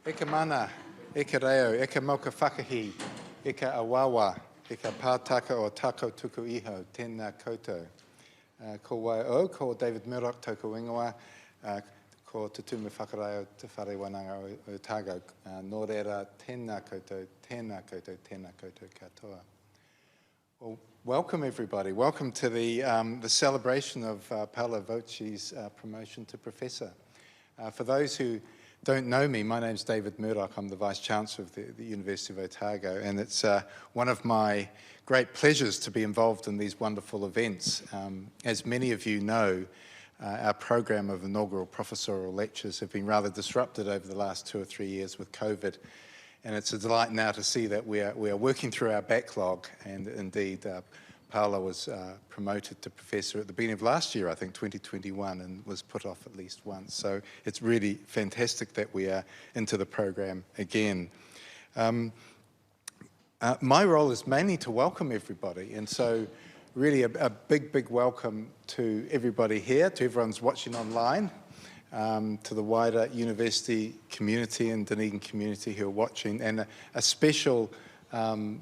Eka mana, eka reo, eka moka whakahi, eka awawa, eka pātaka o tako tuku iho, tēnā koutou. Ko Waio, ko David Murdoch, tōku ingoa, ko tutu me whakareo te whare wananga o Otago. Nō reira, tēnā koutou, tēnā koutou, tēnā koutou katoa. Well, welcome everybody. Welcome to the celebration of Paola Voci's promotion to Professor. For those who don't know me, my name's David Murdoch. I'm the Vice-Chancellor of the University of Otago, and it's one of my great pleasures to be involved in these wonderful events. As many of you know, our program of inaugural professorial lectures have been rather disrupted over the last 2 or 3 years with COVID, and it's a delight now to see that we are working through our backlog, and indeed Paola was promoted to Professor at the beginning of last year, I think 2021, and was put off at least once. So it's really fantastic that we are into the program again. My role is mainly to welcome everybody, and so really a big welcome to everybody here, to everyone's watching online, to the wider university community and Dunedin community who are watching, and a special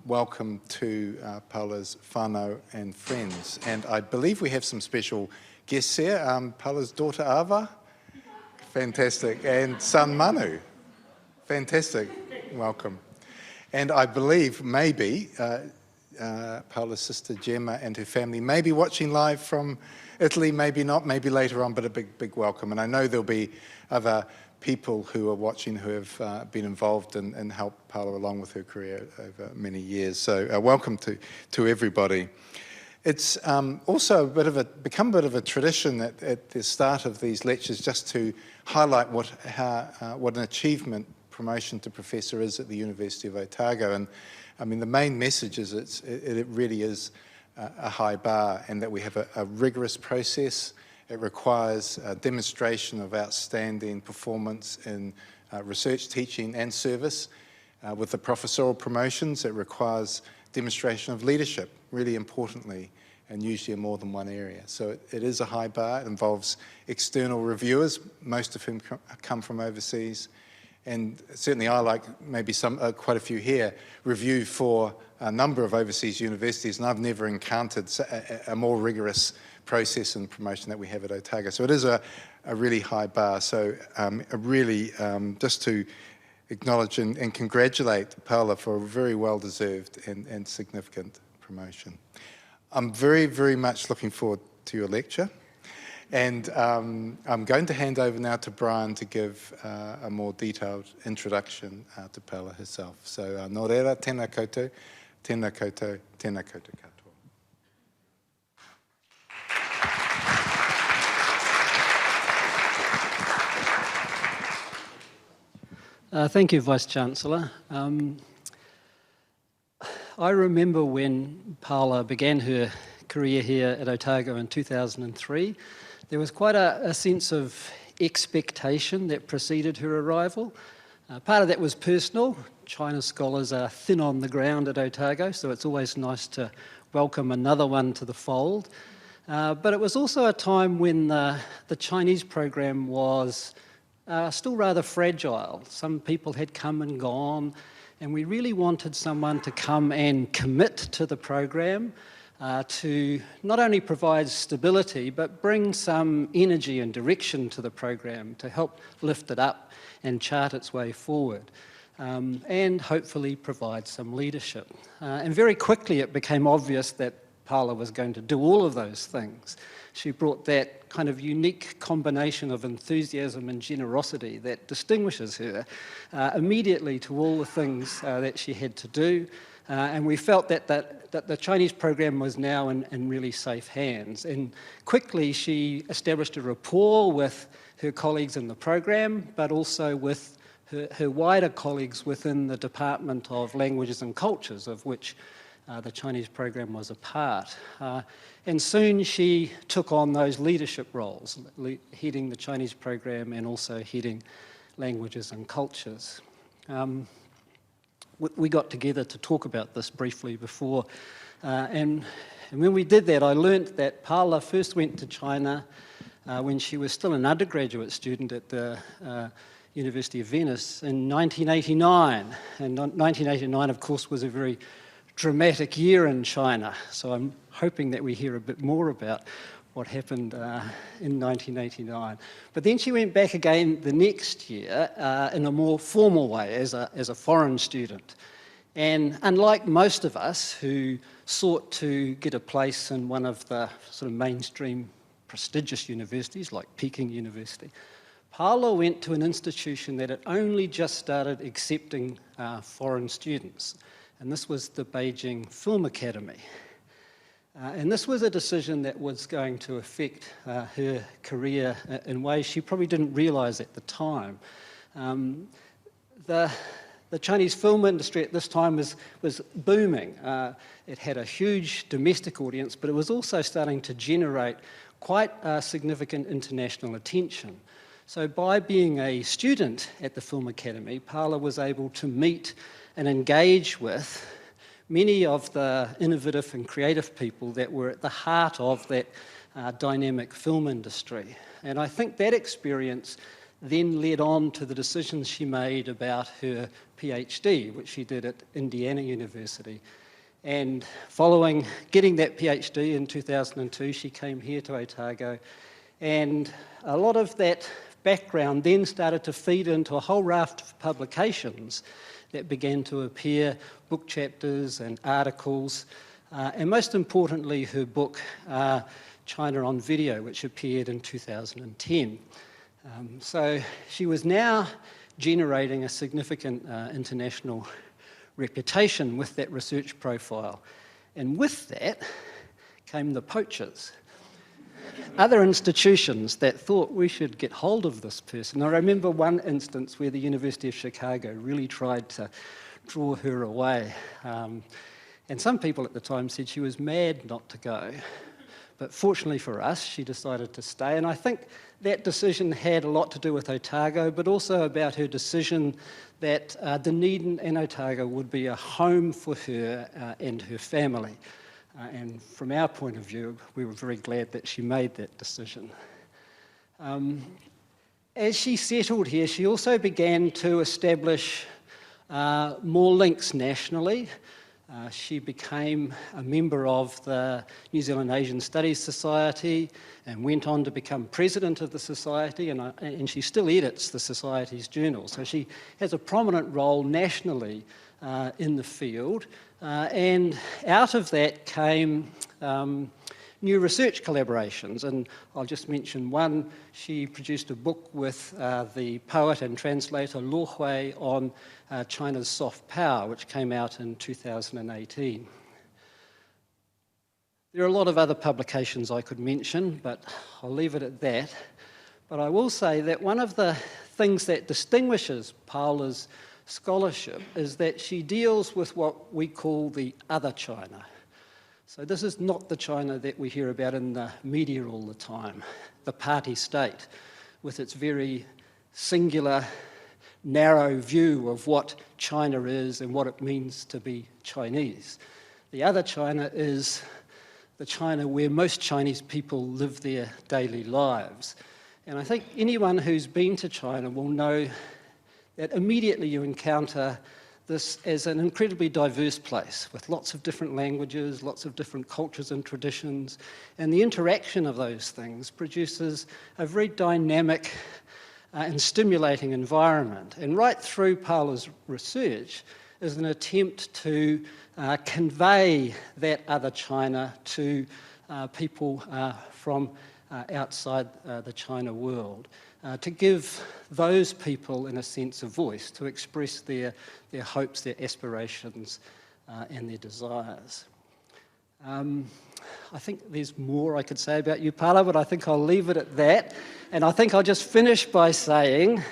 welcome to Paola's whānau and friends. And I believe we have some special guests here. Paola's daughter Ava, fantastic, and son Manu, fantastic, welcome. And I believe maybe Paola's sister Gemma and her family may be watching live from Italy, maybe not, maybe later on, but a big welcome. And I know there'll be other people who are watching who have been involved and helped Paola along with her career over many years. So welcome to everybody. It's also become a bit of a tradition at the start of these lectures just to highlight what an achievement promotion to Professor is at the University of Otago. And I mean, the main message is it really is a high bar, and that we have a rigorous process. It requires a demonstration of outstanding performance in research, teaching and service. With the professorial promotions, it requires demonstration of leadership, really importantly, and usually in more than one area. So it is a high bar. It involves external reviewers, most of whom come from overseas. And certainly I, like maybe quite a few here, review for a number of overseas universities, and I've never encountered a more rigorous process and promotion that we have at Otago. So it is a really high bar. So just to acknowledge and congratulate Paola for a very well-deserved and significant promotion. I'm very much looking forward to your lecture. And I'm going to hand over now to Brian to give a more detailed introduction to Paola herself. So nō reira, tēnā koutou, tēnā koutou, tēnā koutou katoa. Thank you, Vice-Chancellor. I remember when Paola began her career here at Otago in 2003, there was quite a sense of expectation that preceded her arrival. Part of that was personal. China scholars are thin on the ground at Otago, so it's always nice to welcome another one to the fold. But it was also a time when the Chinese program was still rather fragile. Some people had come and gone, and we really wanted someone to come and commit to the program, to not only provide stability, but bring some energy and direction to the program to help lift it up and chart its way forward, and hopefully provide some leadership. And very quickly it became obvious that Paola was going to do all of those things. She brought that kind of unique combination of enthusiasm and generosity that distinguishes her immediately to all the things that she had to do. And we felt that the Chinese program was now in really safe hands. And quickly she established a rapport with her colleagues in the program, but also with her wider colleagues within the Department of Languages and Cultures, of which the Chinese program was a part. And soon she took on those leadership roles, heading the Chinese program and also heading Languages and Cultures. We got together to talk about this briefly before, and when we did that, I learnt that Paola first went to China when she was still an undergraduate student at the University of Venice in 1989. And 1989, of course, was a very dramatic year in China. So I'm hoping that we hear a bit more about what happened in 1989. But then she went back again the next year in a more formal way as a foreign student. And unlike most of us who sought to get a place in one of the sort of mainstream prestigious universities like Peking University, Paola went to an institution that had only just started accepting foreign students. And this was the Beijing Film Academy. And this was a decision that was going to affect her career in ways she probably didn't realise at the time. The Chinese film industry at this time was booming. It had a huge domestic audience, but it was also starting to generate quite significant international attention. So by being a student at the Film Academy, Paola was able to meet and engage with many of the innovative and creative people that were at the heart of that dynamic film industry. And I think that experience then led on to the decisions she made about her PhD, which she did at Indiana University. And following getting that PhD in 2002, she came here to Otago. And a lot of that background then started to feed into a whole raft of publications that began to appear, book chapters and articles, and most importantly, her book, China on Video, which appeared in 2010. So she was now generating a significant international reputation with that research profile. And with that came the poachers. Other institutions that thought we should get hold of this person. I remember one instance where the University of Chicago really tried to draw her away. And some people at the time said she was mad not to go. But fortunately for us, she decided to stay. And I think that decision had a lot to do with Otago, but also about her decision that Dunedin and Otago would be a home for her and her family. And from our point of view, we were very glad that she made that decision. As she settled here, she also began to establish more links nationally. She became a member of the New Zealand Asian Studies Society and went on to become president of the society, and she still edits the society's journal. So she has a prominent role nationally in the field. And out of that came new research collaborations. And I'll just mention one. She produced a book with the poet and translator Luo Hui on China's soft power, which came out in 2018. There are a lot of other publications I could mention, but I'll leave it at that. But I will say that one of the things that distinguishes Paola's scholarship is that she deals with what we call the other China. So this is not the China that we hear about in the media all the time, the party state, with its very singular, narrow view of what China is and what it means to be Chinese. The other China is the China where most Chinese people live their daily lives. And I think anyone who's been to China will know that immediately you encounter this as an incredibly diverse place with lots of different languages, lots of different cultures and traditions, and the interaction of those things produces a very dynamic and stimulating environment. And right through Paola's research is an attempt to convey that other China to people from outside the China world, to give those people, in a sense, a voice, to express their hopes, their aspirations, and their desires. I think there's more I could say about you, Paola, but I think I'll leave it at that. And I think I'll just finish by saying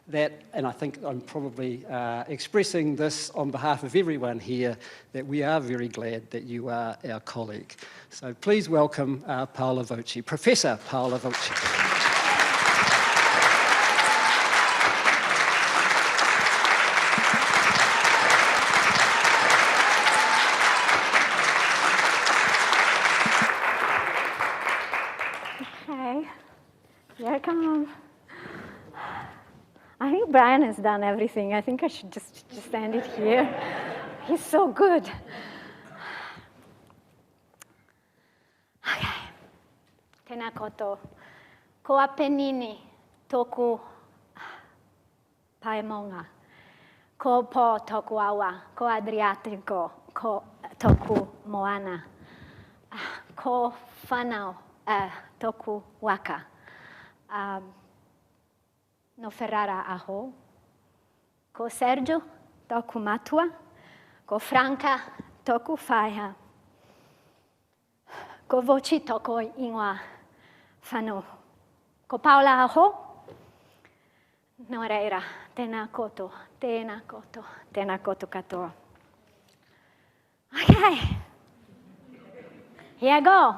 that, and I think I'm probably expressing this on behalf of everyone here, that we are very glad that you are our colleague. So please welcome Paola Voci, Professor Paola Voci. Yeah, come on. I Brian has done everything. I think I should just end it here. He's so good. Okay. Tēnā koutou. Ko Apenini toku Paemonga. Ko Po toku Awa. Ko Adriatico. Ko toku Moana. Ko Whanau toku Waka. No Ferrara aho. Ko Sergio toku Matua. Ko Franca toku Whaiha. Ko Voci toku Inwa Whanu. Ko Paola aho. No reira. Tēnā koutou. Tēnā koutou. Tēnā koutou katoa. Okay. Here I go.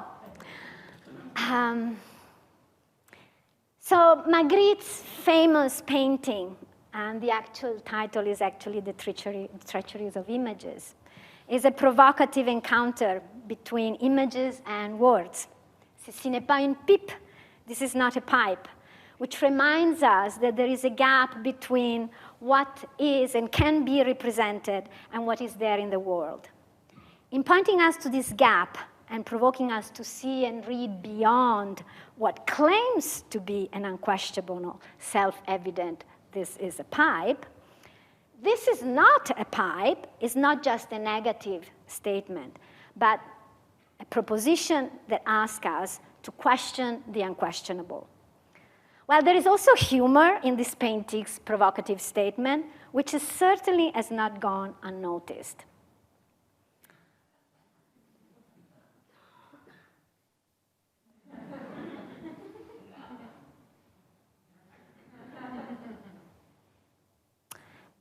So Magritte's famous painting, and the actual title is actually The Treacheries of Images, is a provocative encounter between images and words. Ceci n'est pas une pipe, this is not a pipe, which reminds us that there is a gap between what is and can be represented and what is there in the world. In pointing us to this gap and provoking us to see and read beyond what claims to be an unquestionable, self-evident, this is a pipe, this is not a pipe, it's not just a negative statement, but a proposition that asks us to question the unquestionable. Well, there is also humor in this painting's provocative statement, which is certainly has not gone unnoticed.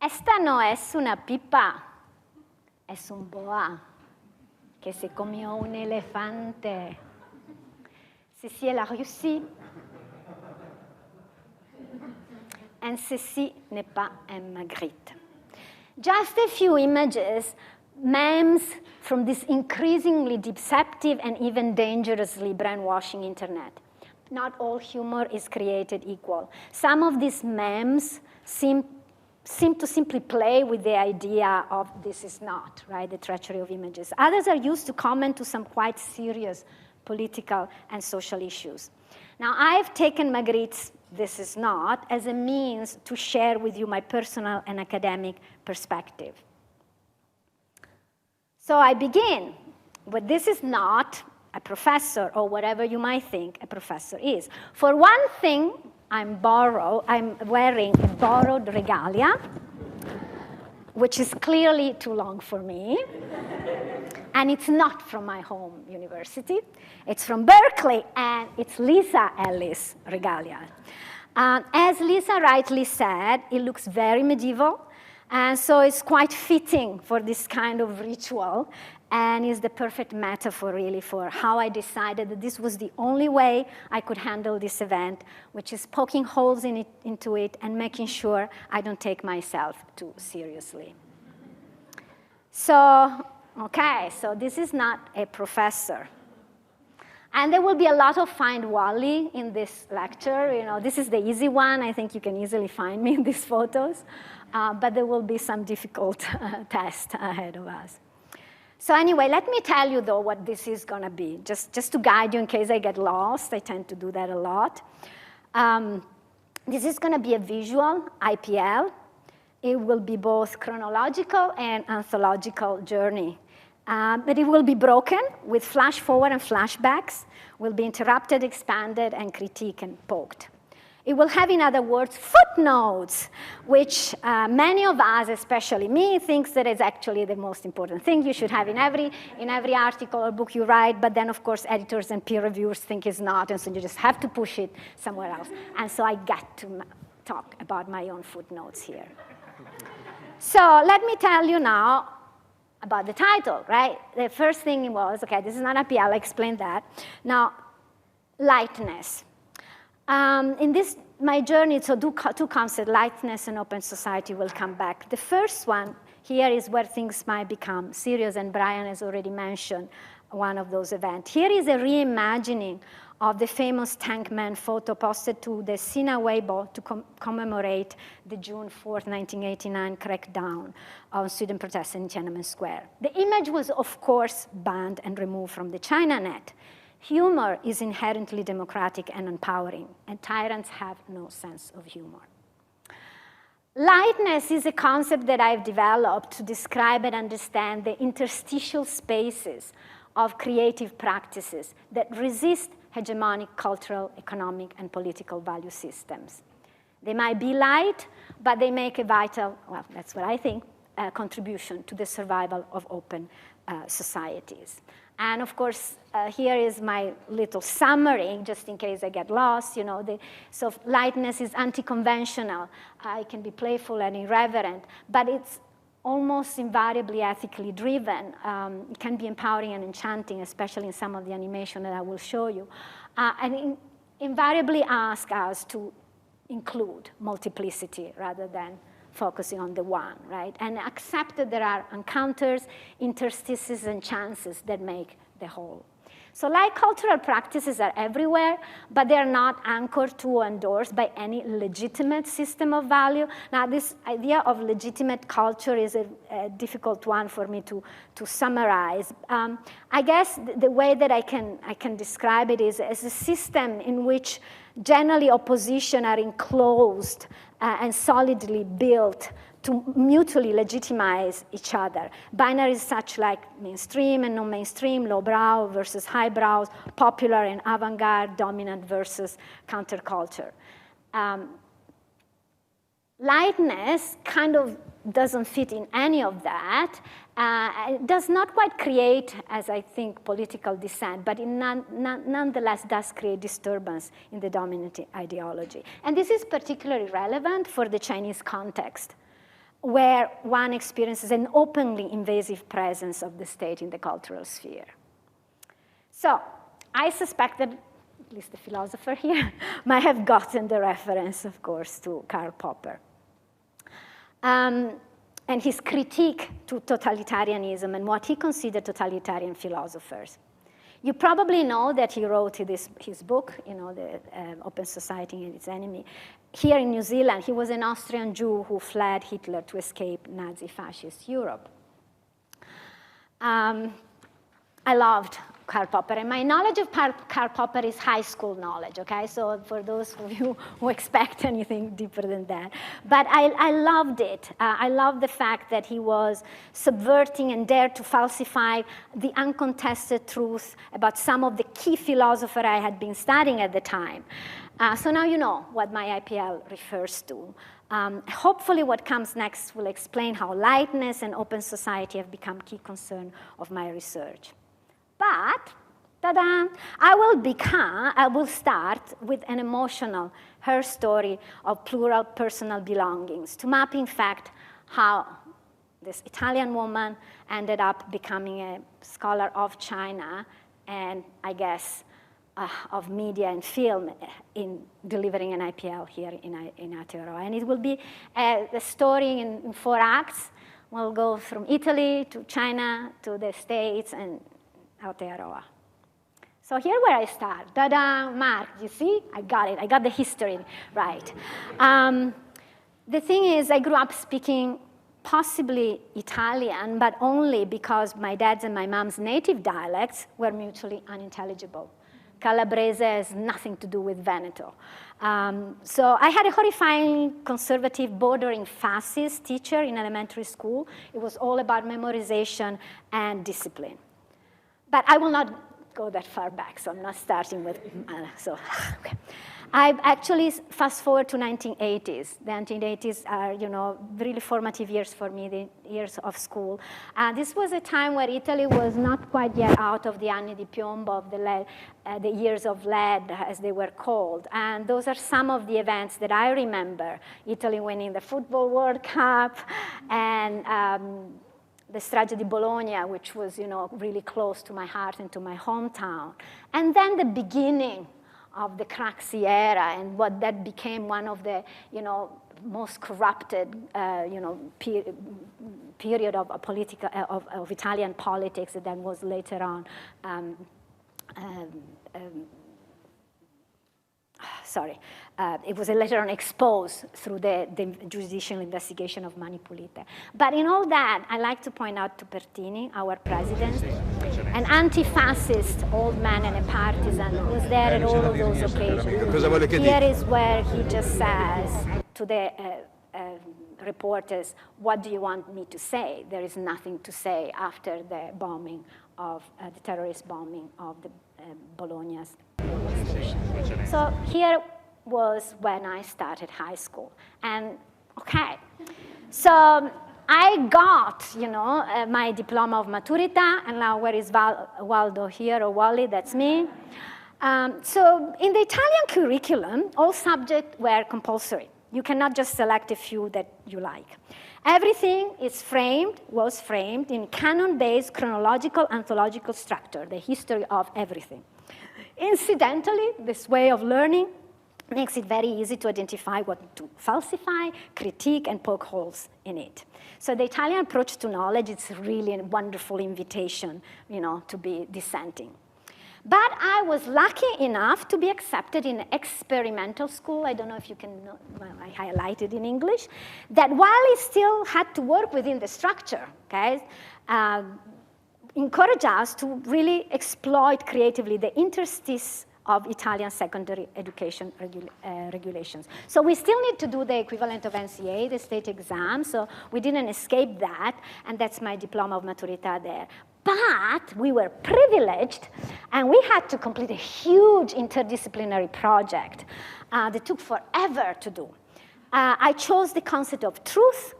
Esta no es una pipa, es un boa que se comió un elefante. Ceci est la Russie. And ceci n'est pas un Magritte. Just a few images, memes from this increasingly deceptive and even dangerously brainwashing internet. Not all humor is created equal. Some of these memes seem to simply play with the idea of this is not, right, the treachery of images. Others are used to comment to some quite serious political and social issues. Now, I've taken Magritte's This Is Not as a means to share with you my personal and academic perspective. So I begin with This Is Not a professor, or whatever you might think a professor is. For one thing, I'm wearing a borrowed regalia, which is clearly too long for me. And it's not from my home university. It's from Berkeley, and it's Lisa Ellis' regalia. As Lisa rightly said, it looks very medieval, and so it's quite fitting for this kind of ritual, and is the perfect metaphor, really, for how I decided that this was the only way I could handle this event, which is poking holes into it and making sure I don't take myself too seriously. So, okay, so this is not a professor. And there will be a lot of Find Wally in this lecture. You know, this is the easy one. I think you can easily find me in these photos. But there will be some difficult tests ahead of us. So anyway, let me tell you, though, what this is going to be, just to guide you in case I get lost. I tend to do that a lot. This is going to be a visual IPL. It will be both chronological and anthological journey. But it will be broken with flash forward and flashbacks, will be interrupted, expanded, and critiqued and poked. It will have, in other words, footnotes, which many of us, especially me, thinks that is actually the most important thing you should have in every article or book you write, but then, of course, editors and peer reviewers think it's not, and so you just have to push it somewhere else. And so I get to talk about my own footnotes here. So let me tell you now about the title, right? The first thing was, okay, this is not a PR, I'll explain that. Now, lightness. In this, my journey, so two concepts, lightness and open society, will come back. The first one here is where things might become serious, and Brian has already mentioned one of those events. Here is a reimagining of the famous tank man photo posted to the Sina Weibo to commemorate the June 4th, 1989 crackdown on student protests in Tiananmen Square. The image was, of course, banned and removed from the China net. Humor is inherently democratic and empowering, and tyrants have no sense of humor. Lightness is a concept that I've developed to describe and understand the interstitial spaces of creative practices that resist hegemonic cultural, economic, and political value systems. They might be light, but they make a vital, well, that's what I think, contribution to the survival of open societies. And of course, here is my little summary, just in case I get lost. So lightness is anti-conventional. It can be playful and irreverent, but it's almost invariably ethically driven. It can be empowering and enchanting, especially in some of the animation that I will show you. And invariably ask us to include multiplicity rather than focusing on the one, right? And accept that there are encounters, interstices, and chances that make the whole. So like cultural practices are everywhere, but they're not anchored to or endorsed by any legitimate system of value. Now, this idea of legitimate culture is a difficult one for me to summarize. I guess the way that I can describe it is as a system in which generally opposition are enclosed and solidly built to mutually legitimize each other. Binaries such like mainstream and non-mainstream, lowbrow versus highbrows, popular and avant-garde, dominant versus counterculture. Lightness kind of doesn't fit in any of that. It does not quite create, as I think, political dissent, but it nonetheless does create disturbance in the dominant ideology. And this is particularly relevant for the Chinese context, where one experiences an openly invasive presence of the state in the cultural sphere. So I suspect that at least the philosopher here might have gotten the reference, of course, to Karl Popper. And his critique to totalitarianism and what he considered totalitarian philosophers. You probably know that he wrote his book, The Open Society and Its Enemy. Here in New Zealand, he was an Austrian Jew who fled Hitler to escape Nazi fascist Europe. I loved Karl Popper, and my knowledge of Karl Popper is high school knowledge, okay? So for those of you who expect anything deeper than that. But I loved it. I loved the fact that he was subverting and dared to falsify the uncontested truth about some of the key philosophers I had been studying at the time. So now you know what my IPL refers to. Hopefully what comes next will explain how lightness and open society have become key concern of my research. But, ta-da, I will start with an emotional, her story of plural personal belongings to map, in fact, how this Italian woman ended up becoming a scholar of China and, I guess, of media and film in delivering an IPL here in Aotearoa. And it will be a story in 4 acts. We'll go from Italy to China to the States and Aotearoa. So here where I start. Ta-da, Mark, you see? I got it. I got the history right. The thing is, I grew up speaking possibly Italian, but only because my dad's and my mom's native dialects were mutually unintelligible. Calabrese has nothing to do with Veneto. So I had a horrifying, conservative, bordering fascist teacher in elementary school. It was all about memorization and discipline. But I will not go that far back, so I'm not starting with, okay. I actually fast forward to 1980s. The 1980s are, really formative years for me, the years of school. This was a time where Italy was not quite yet out of the anni di piombo, of the years of lead, as they were called. And those are some of the events that I remember. Italy winning the Football World Cup, and the Strage di Bologna, which was, really close to my heart and to my hometown. And then the beginning of the Craxi era and what that became one of the, most corrupted, period of political of Italian politics that then was later on it was a later on exposed through the judicial investigation of Mani Pulite. But in all that, I like to point out to Pertini, our president, an anti-fascist old man and a partisan who was there at all of those occasions. Here is where he just says to the reporters, what do you want me to say? There is nothing to say after the bombing of, the terrorist bombing of the Bologna station. So here was when I started high school. And okay, so I got, my diploma of maturita, and now where is Waldo here, or Wally, that's me. So in the Italian curriculum, all subjects were compulsory. You cannot just select a few that you like. Everything was framed in canon-based chronological anthological structure, the history of everything. Incidentally, this way of learning makes it very easy to identify what to falsify, critique, and poke holes in it. So the Italian approach to knowledge is really a wonderful invitation, to be dissenting. But I was lucky enough to be accepted in an experimental school. I don't know if you can know, well, I highlighted in English, that while it still had to work within the structure, okay, encourage us to really exploit creatively the interstice of Italian secondary education regulations. So we still need to do the equivalent of NCA, the state exam, so we didn't escape that, and that's my diploma of maturita there. But we were privileged, and we had to complete a huge interdisciplinary project that took forever to do. I chose the concept of truth,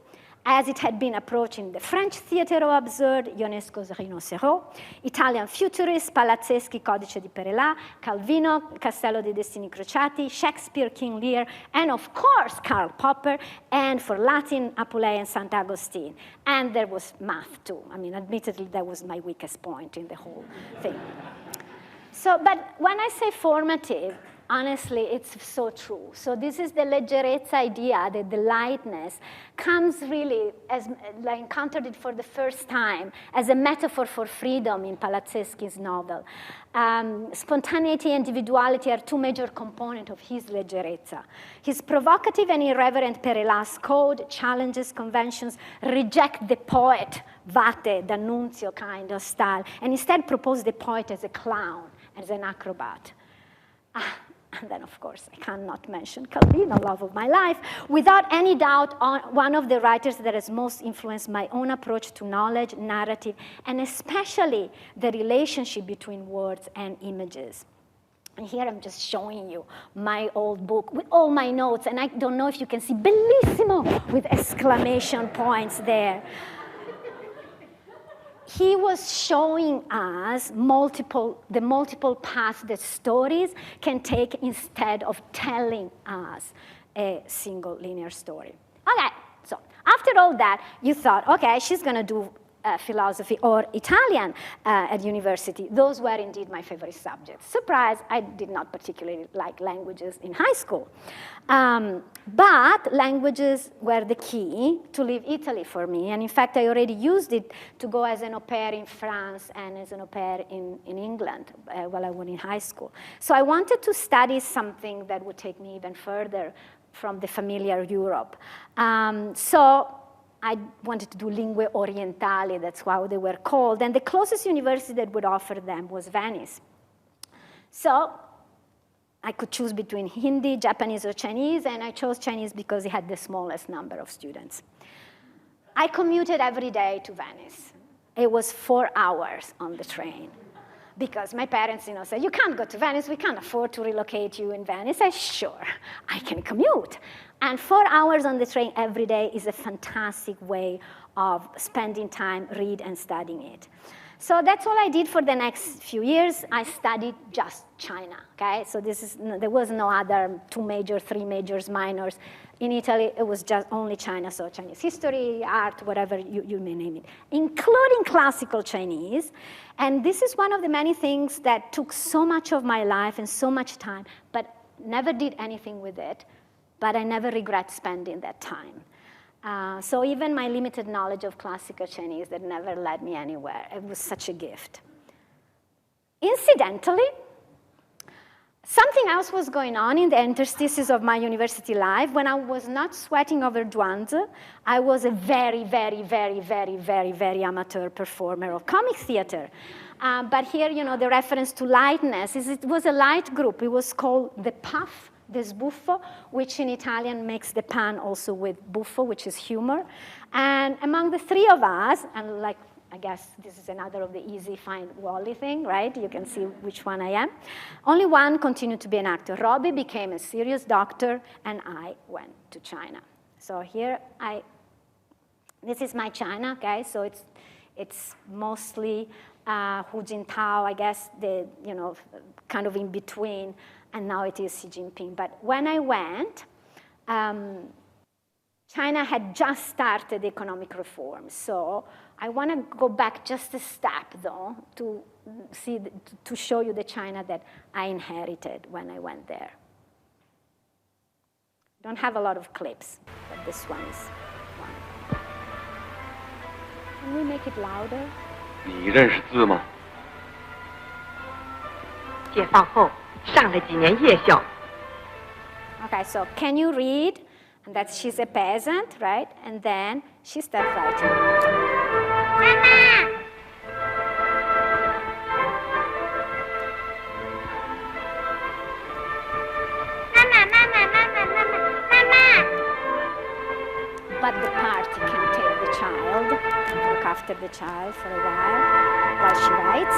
as it had been approached in the French theater of absurd, Ionesco's Rhinocero, Italian futurists, Palazzeschi, Codice di Perelà, Calvino, Castello dei Destini Crociati, Shakespeare, King Lear, and of course, Karl Popper, and for Latin, Apulei and Sant'Agustin. And there was math too. I mean, admittedly, that was my weakest point in the whole thing. So, but when I say formative, honestly, it's so true. So this is the leggerezza idea, that the lightness comes really, as I encountered it for the first time, as a metaphor for freedom in Palazzeschi's novel. Spontaneity and individuality are two major components of his leggerezza. His provocative and irreverent Perelà's code challenges conventions, reject the poet, Vate, D'Annunzio kind of style, and instead propose the poet as a clown, as an acrobat. And then, of course, I cannot mention Calvino, love of my life, without any doubt one of the writers that has most influenced my own approach to knowledge, narrative, and especially the relationship between words and images. And here I'm just showing you my old book with all my notes, and I don't know if you can see bellissimo with exclamation points there. He was showing us the multiple paths that stories can take instead of telling us a single linear story. Okay, so after all that, you thought, okay, she's going to do philosophy or Italian at university. Those were indeed my favorite subjects. Surprise, I did not particularly like languages in high school. But languages were the key to leave Italy for me. And in fact, I already used it to go as an au pair in France and as an au pair in England while I was in high school. So I wanted to study something that would take me even further from the familiar Europe. So I wanted to do lingue orientali, that's how they were called, and the closest university that would offer them was Venice. So I could choose between Hindi, Japanese, or Chinese, and I chose Chinese because it had the smallest number of students. I commuted every day to Venice. It was 4 hours on the train, because my parents, said, you can't go to Venice, we can't afford to relocate you in Venice. I said, sure, I can commute. And 4 hours on the train every day is a fantastic way of spending time, read and studying it. So that's all I did for the next few years. I studied just China, okay? So there was no other 2 majors, 3 majors, minors. In Italy, it was just only China, so Chinese history, art, whatever you may name it, including classical Chinese. And this is one of the many things that took so much of my life and so much time, but never did anything with it. But I never regret spending that time. So even my limited knowledge of classical Chinese that never led me anywhere, it was such a gift. Incidentally, Something else was going on in the interstices of my university life. When I was not sweating over Zhuangzi, I was a very, very, very, very, very, very amateur performer of comic theater. But here, the reference to lightness is it was a light group. It was called the Puff, the Sbuffo, which in Italian makes the pun also with buffo, which is humor. And among the three of us, and like, I guess this is another of the easy find Wally thing, right? You can see which one I am. Only one continued to be an actor. Robbie became a serious doctor, and I went to China. So here this is my China, okay? So it's mostly Hu Jintao, I guess, kind of in between, and now it is Xi Jinping. But when I went, China had just started economic reforms. So I want to go back just a step, though, to show you the China that I inherited when I went there. Don't have a lot of clips, but this one is one. Can we make it louder? 你认识字吗？解放后上了几年夜校。 Okay, so can you read? And that she's a peasant, right? And then she starts writing. Mama! Mama! But the party can take the child, look after the child for a while she writes.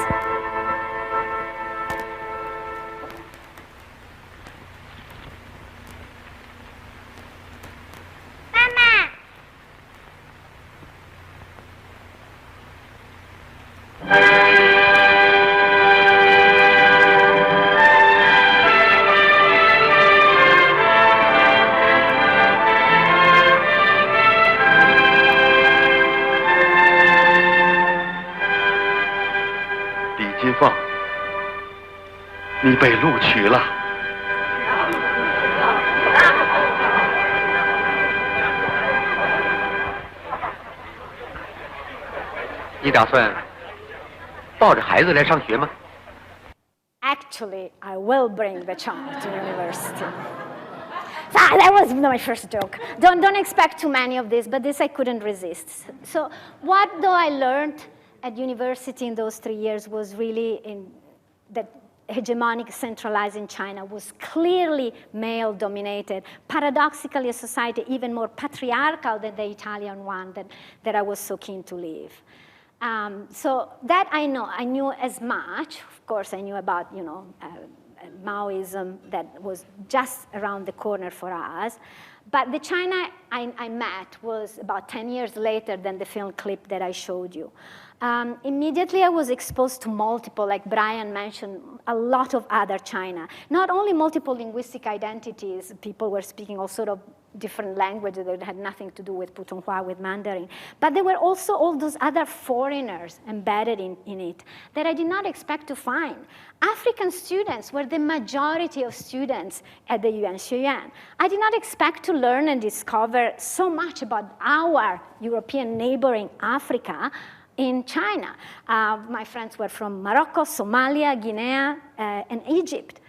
你被录取了。你打算抱着孩子来上学吗？ Actually, I will bring the child to university. That was my first joke. Don't expect too many of this, but this I couldn't resist. So what, though, I learned at university in those 3 years was really that hegemonic centralizing China was clearly male-dominated, paradoxically a society even more patriarchal than the Italian one that I was so keen to live. So that I knew as much. Of course, I knew about, Maoism that was just around the corner for us. But the China I met was about 10 years later than the film clip that I showed you. Immediately I was exposed to multiple, like Brian mentioned, a lot of other China. Not only multiple linguistic identities, people were speaking all sort of different languages that had nothing to do with Putonghua, with Mandarin, but there were also all those other foreigners embedded in it that I did not expect to find. African students were the majority of students at the Yuan Xueyuan. I did not expect to learn and discover so much about our European neighboring Africa in China. My friends were from Morocco, Somalia, Guinea, and Egypt.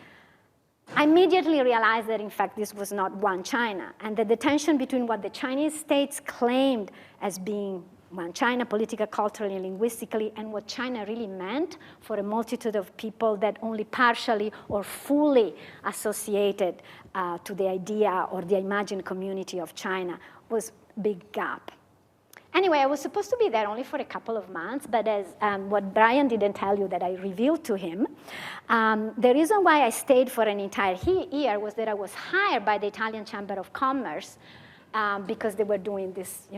I immediately realized that, in fact, this was not one China, and that the tension between what the Chinese states claimed as being one China, politically, culturally, and linguistically, and what China really meant for a multitude of people that only partially or fully associated to the idea or the imagined community of China was a big gap. Anyway, I was supposed to be there only for a couple of months, but as what Brian didn't tell you that I revealed to him, the reason why I stayed for an entire year was that I was hired by the Italian Chamber of Commerce because they were doing this,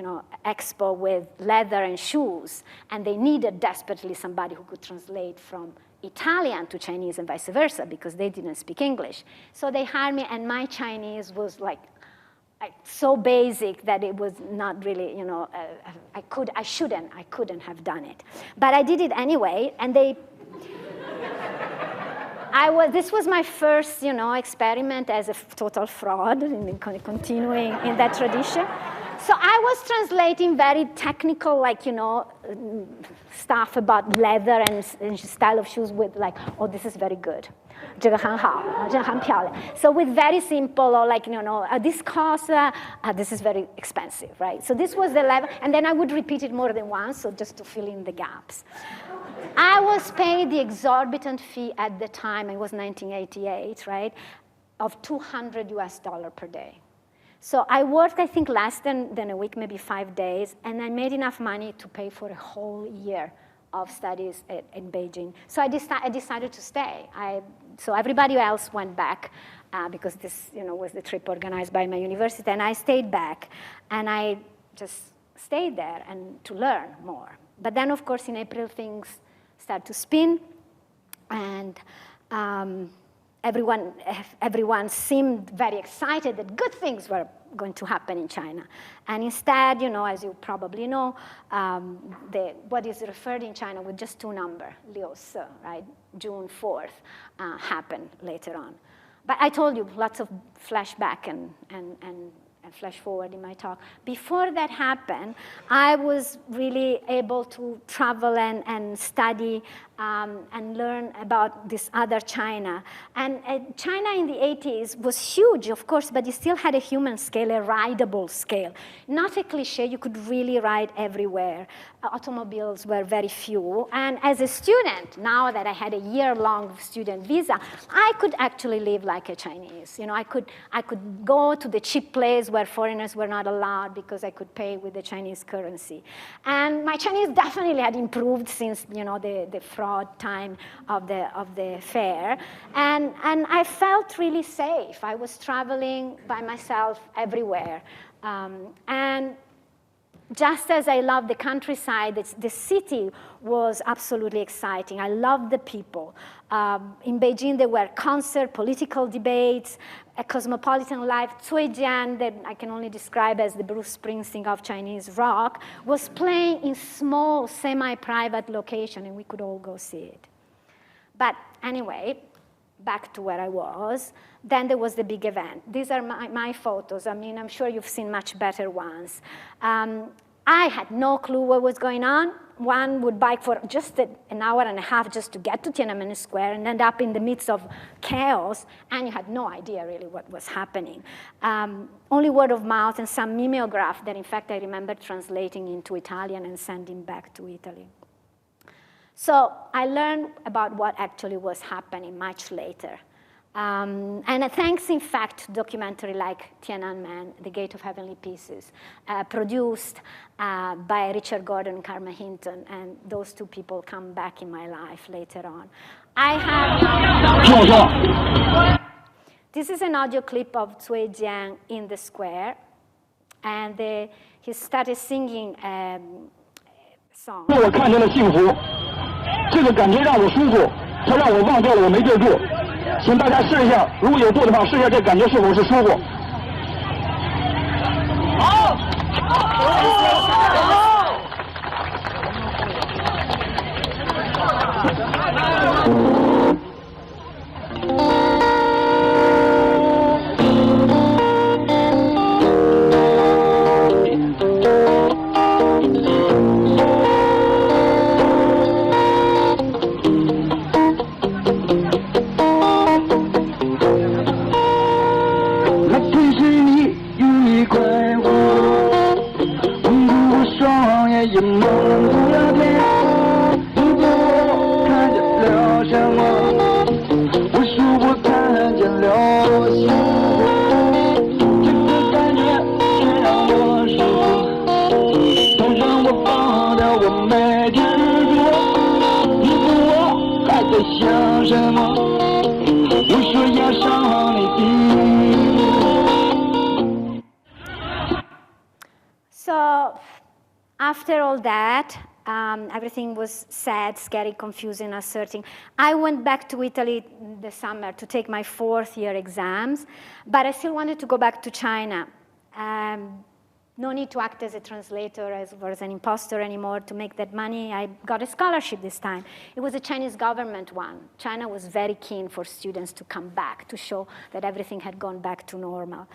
expo with leather and shoes, and they needed desperately somebody who could translate from Italian to Chinese and vice versa because they didn't speak English. So they hired me, and my Chinese was like so basic that it was not really, I couldn't have done it. But I did it anyway, and this was my first, experiment as a total fraud, continuing in that tradition. So I was translating very technical, like, stuff about leather and style of shoes with like, oh, this is very good. 这个很好，这个很漂亮. So with very simple, or like, this costs, this is very expensive, right? So this was the level, and then I would repeat it more than once, so just to fill in the gaps. I was paid the exorbitant fee at the time, it was 1988, right, of $200 per day. So I worked, I think, less than a week, maybe 5 days, and I made enough money to pay for a whole year of studies in Beijing. So I decided to stay. So everybody else went back because this was the trip organized by my university, and I stayed back, and I just stayed there and to learn more. But then, of course, in April, things started to spin, and everyone seemed very excited that good things were going to happen in China. And instead, as you probably know, what is referred in China with just two numbers, Liu Se, right? June 4th happened later on. But I told you lots of flashback and flash forward in my talk. Before that happened, I was really able to travel and study and learn about this other China. And China in the 80s was huge, of course, but it still had a human scale, a rideable scale. Not a cliche, you could really ride everywhere. Automobiles were very few. And as a student, now that I had a year-long student visa, I could actually live like a Chinese. I could go to the cheap place where foreigners were not allowed because I could pay with the Chinese currency. And my Chinese definitely had improved since, the fraud time of the fair. And I felt really safe. I was traveling by myself everywhere. And just as I loved the countryside, the city was absolutely exciting. I loved the people. In Beijing, there were concerts, political debates, a cosmopolitan life. Zhujiang, that I can only describe as the Bruce Springsteen of Chinese rock, was playing in small, semi-private location, and we could all go see it. But anyway, back to where I was. Then there was the big event. These are my photos. I mean, I'm sure you've seen much better ones. I had no clue what was going on. One would bike for just an hour and a half just to get to Tiananmen Square and end up in the midst of chaos, and you had no idea really what was happening. Only word of mouth and some mimeograph that, in fact, I remember translating into Italian and sending back to Italy. So I learned about what actually was happening much later. And thanks, in fact, to documentary like Tiananmen, The Gate of Heavenly Pieces, produced by Richard Gordon and Karma Hinton, and those two people come back in my life later on. This is an audio clip of Cui Jiang in the square, and he started singing a song. 我看见了幸福，这个感觉让我舒服，它让我忘掉了我没地儿住。请大家试一下，如果有度的话，试一下这感觉是否是舒服。好。So after all that, everything was sad, scary, confusing, uncertain. I went back to Italy this summer to take my 4th-year exams, but I still wanted to go back to China. No need to act as a translator or as an imposter anymore to make that money. I got a scholarship this time. It was a Chinese government one. China was very keen for students to come back to show that everything had gone back to normal.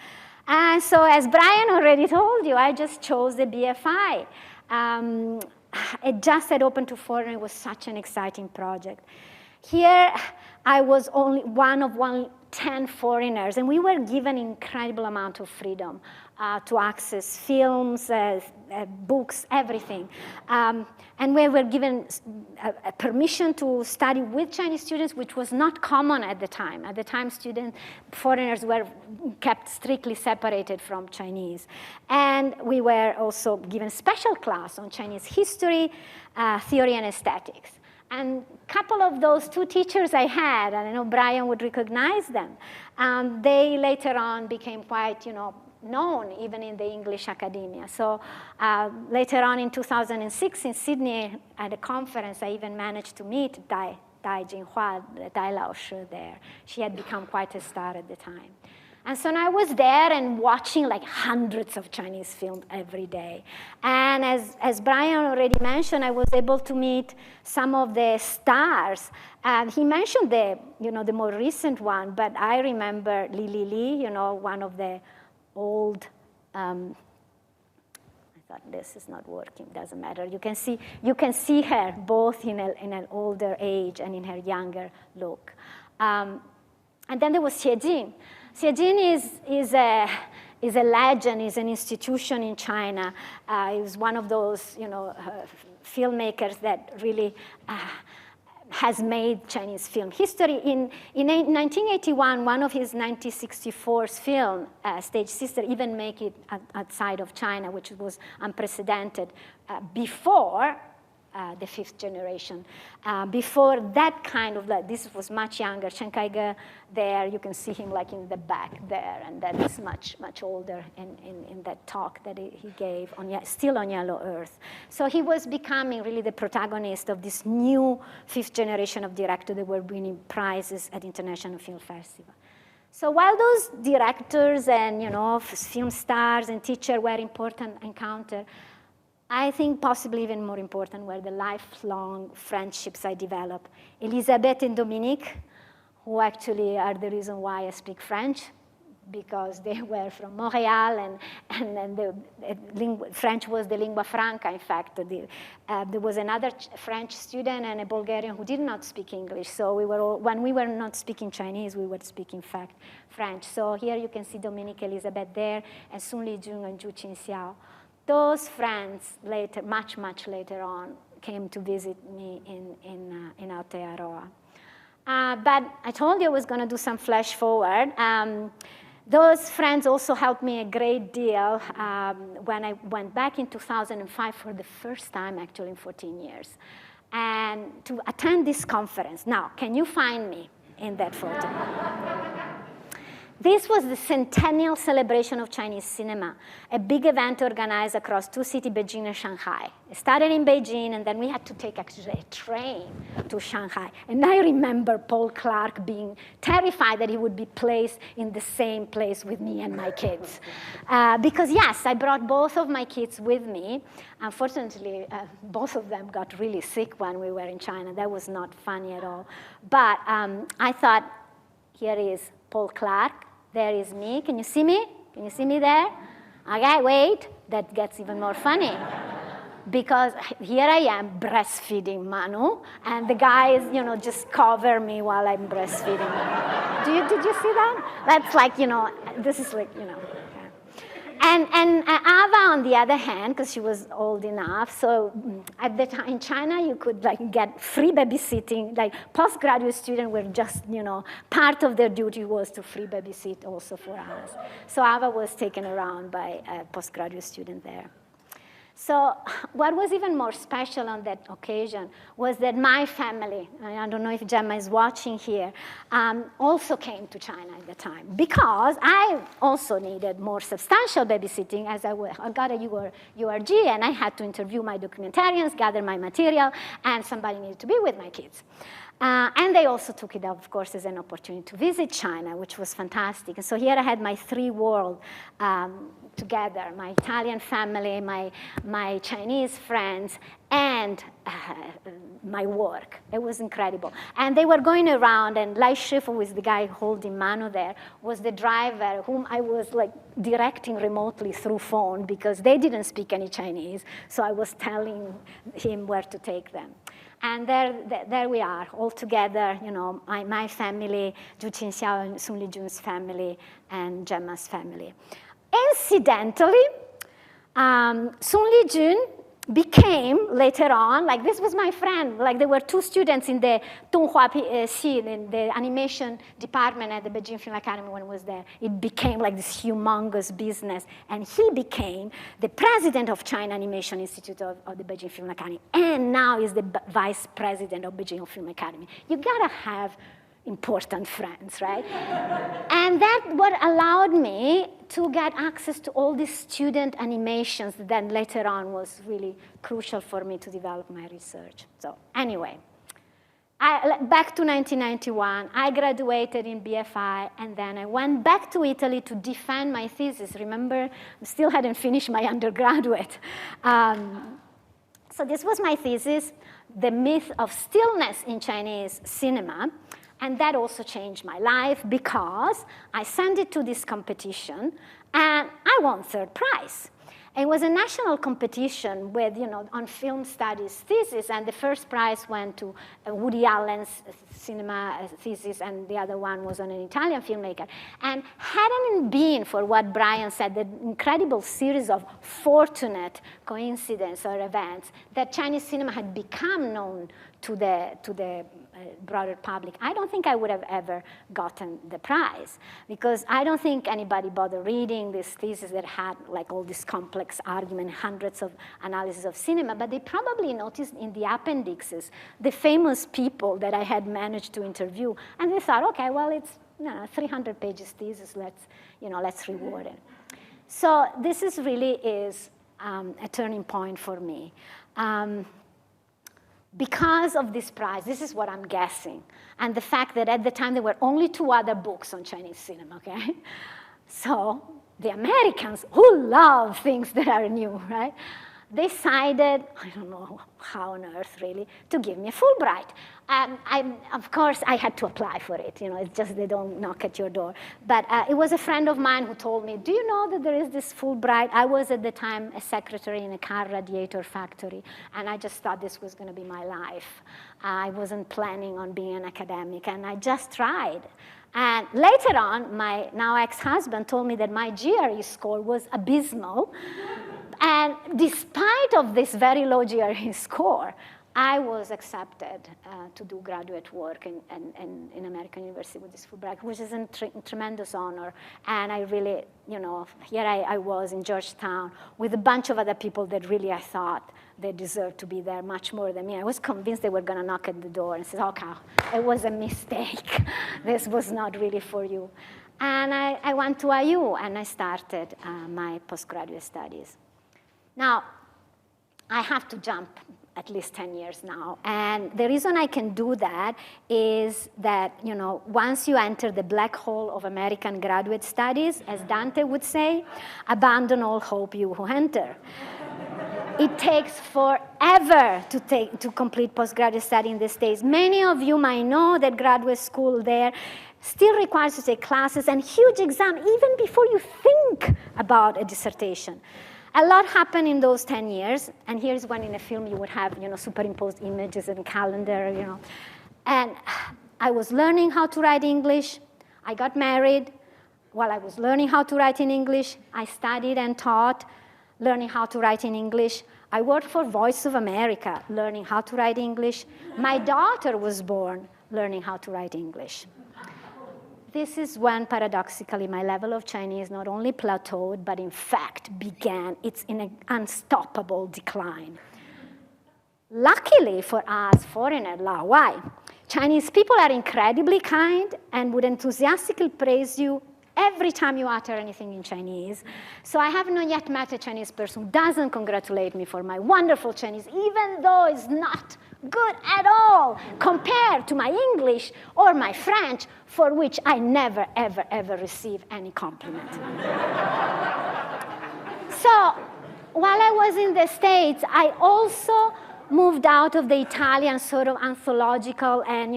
And so as Brian already told you, I just chose the BFI. It just had opened to foreigners. It was such an exciting project. Here, I was only one of 10 foreigners, and we were given an incredible amount of freedom to access films, books, everything. And we were given a permission to study with Chinese students, which was not common at the time. At the time, foreigners were kept strictly separated from Chinese. And we were also given special class on Chinese history, theory, and aesthetics. And a couple of those two teachers I had, and I know Brian would recognize them, they later on became quite, known even in the English academia. So later on in 2006 in Sydney at a conference, I even managed to meet Dai Jinhua, Dai Laoshi there. She had become quite a star at the time. And so I was there and watching like hundreds of Chinese films every day. And as Brian already mentioned, I was able to meet some of the stars. He mentioned the more recent one, but I remember Li, one of the old, I thought this is not working, doesn't matter. You can see her both in an older age and in her younger look. And then there was Xie Jin. Xie Jin is a legend, is an institution in China. He was one of those, filmmakers that really has made Chinese film history. In 1981, one of his 1964 film, Stage Sister, even make it outside of China, which was unprecedented before the fifth generation. Before that kind of, this was much younger. Chen Kaige there, you can see him like in the back there, and that is much, much older in that talk that he gave, still on Yellow Earth. So he was becoming really the protagonist of this new fifth generation of directors that were winning prizes at International Film Festival. So while those directors and film stars and teachers were important encounter, I think possibly even more important were the lifelong friendships I developed. Elisabeth and Dominique, who actually are the reason why I speak French, because they were from Montreal, and French was the lingua franca, in fact. There was another French student and a Bulgarian who did not speak English. So when we were not speaking Chinese, we were speaking, in fact, French. So here you can see Dominique Elisabeth there, and Sun Li Jun and Zhu Qinxiao. Those friends later, much, much later on, came to visit me in Aotearoa. But I told you I was going to do some flash forward. Those friends also helped me a great deal when I went back in 2005 for the first time, actually, in 14 years, and to attend this conference. Now, can you find me in that photo? This was the centennial celebration of Chinese cinema, a big event organized across two cities, Beijing and Shanghai. It started in Beijing, and then we had to take actually a train to Shanghai. And I remember Paul Clark being terrified that he would be placed in the same place with me and my kids. Because yes, I brought both of my kids with me. Unfortunately, both of them got really sick when we were in China. That was not funny at all. But I thought, here is Paul Clark. There is me. Can you see me? Can you see me there? Okay, wait. That gets even more funny. Because here I am breastfeeding Manu, and the guys, just cover me while I'm breastfeeding. Did you see that? That's like, this is like, And Ava, on the other hand, because she was old enough, so at the time in China, you could get free babysitting. Like postgraduate students were just, part of their duty was to free babysit also for us. So Ava was taken around by a postgraduate student there. So what was even more special on that occasion was that my family, I don't know if Gemma is watching here, also came to China at the time, because I also needed more substantial babysitting, as I got a URG, and I had to interview my documentarians, gather my material, and somebody needed to be with my kids. And they also took it, of course, as an opportunity to visit China, which was fantastic. And so here I had my three worlds together, my Italian family, my Chinese friends, and my work. It was incredible. And they were going around, and Lai Shifu, who is the guy holding Mano there, was the driver whom I was like directing remotely through phone because they didn't speak any Chinese. So I was telling him where to take them. And there we are, all together, you know, my family, Zhu Qinxiao and Sun Lijun's family, and Gemma's family. Incidentally, Sun Lijun became, later on, like this was my friend, like there were two students in the Donghua Xi, in the animation department at the Beijing Film Academy when I was there. It became like this humongous business, and he became the president of China Animation Institute of the Beijing Film Academy, and now is the vice president of Beijing Film Academy. You gotta have important friends, right? And that what allowed me to get access to all these student animations that then later on was really crucial for me to develop my research. So anyway, back to 1991, I graduated in BFI, and then I went back to Italy to defend my thesis. Remember, I still hadn't finished my undergraduate. So this was my thesis, The Myth of Stillness in Chinese Cinema. And that also changed my life because I sent it to this competition and I won third prize. It was a national competition with, you know, on film studies thesis, and the first prize went to Woody Allen's cinema thesis, and the other one was on an Italian filmmaker. And hadn't it been for what Brian said, the incredible series of fortunate coincidences or events that Chinese cinema had become known to the broader public, I don't think I would have ever gotten the prize, because I don't think anybody bothered reading this thesis that had like all this complex argument, hundreds of analyses of cinema, but they probably noticed in the appendixes the famous people that I had managed to interview, and they thought, okay, well, it's 300 pages thesis, let's reward it. So this is a turning point for me. Because of this prize, this is what I'm guessing, and the fact that at the time there were only 2 other books on Chinese cinema, okay? So the Americans, who love things that are new, right? Decided, I don't know how on earth really, to give me a Fulbright. Of course, I had to apply for it. You know, it's just they don't knock at your door. But it was a friend of mine who told me, do you know that there is this Fulbright? I was at the time a secretary in a car radiator factory, and I just thought this was going to be my life. I wasn't planning on being an academic, and I just tried. And later on, my now ex-husband told me that my GRE score was abysmal. And despite of this very low GRE score, I was accepted to do graduate work in American University with this Fulbright, which is a tremendous honor. And I really, you know, here I was in Georgetown with a bunch of other people that really I thought they deserved to be there much more than me. I was convinced they were going to knock at the door and say, okay, it was a mistake. This was not really for you. And I went to IU, and I started my postgraduate studies. Now, I have to jump at least 10 years now. And the reason I can do that is that, you know, once you enter the black hole of American graduate studies, as Dante would say, abandon all hope, you who enter. It takes forever to complete postgraduate study in the States. Many of you might know that graduate school there still requires you to take classes and huge exam even before you think about a dissertation. A lot happened in those 10 years, and here's when in a film you would have, you know, superimposed images and calendar, you know. And I was learning how to write English. I got married. While I was learning how to write in English, I studied and taught, learning how to write in English. I worked for Voice of America, learning how to write English. My daughter was born learning how to write English. This is when, paradoxically, my level of Chinese not only plateaued, but in fact began its unstoppable decline. Luckily for us foreigners, why? Chinese people are incredibly kind and would enthusiastically praise you every time you utter anything in Chinese. So I have not yet met a Chinese person who doesn't congratulate me for my wonderful Chinese, even though it's not good at all compared to my English or my French, for which I never, ever, ever receive any compliment. So while I was in the States, I also moved out of the Italian sort of anthological and,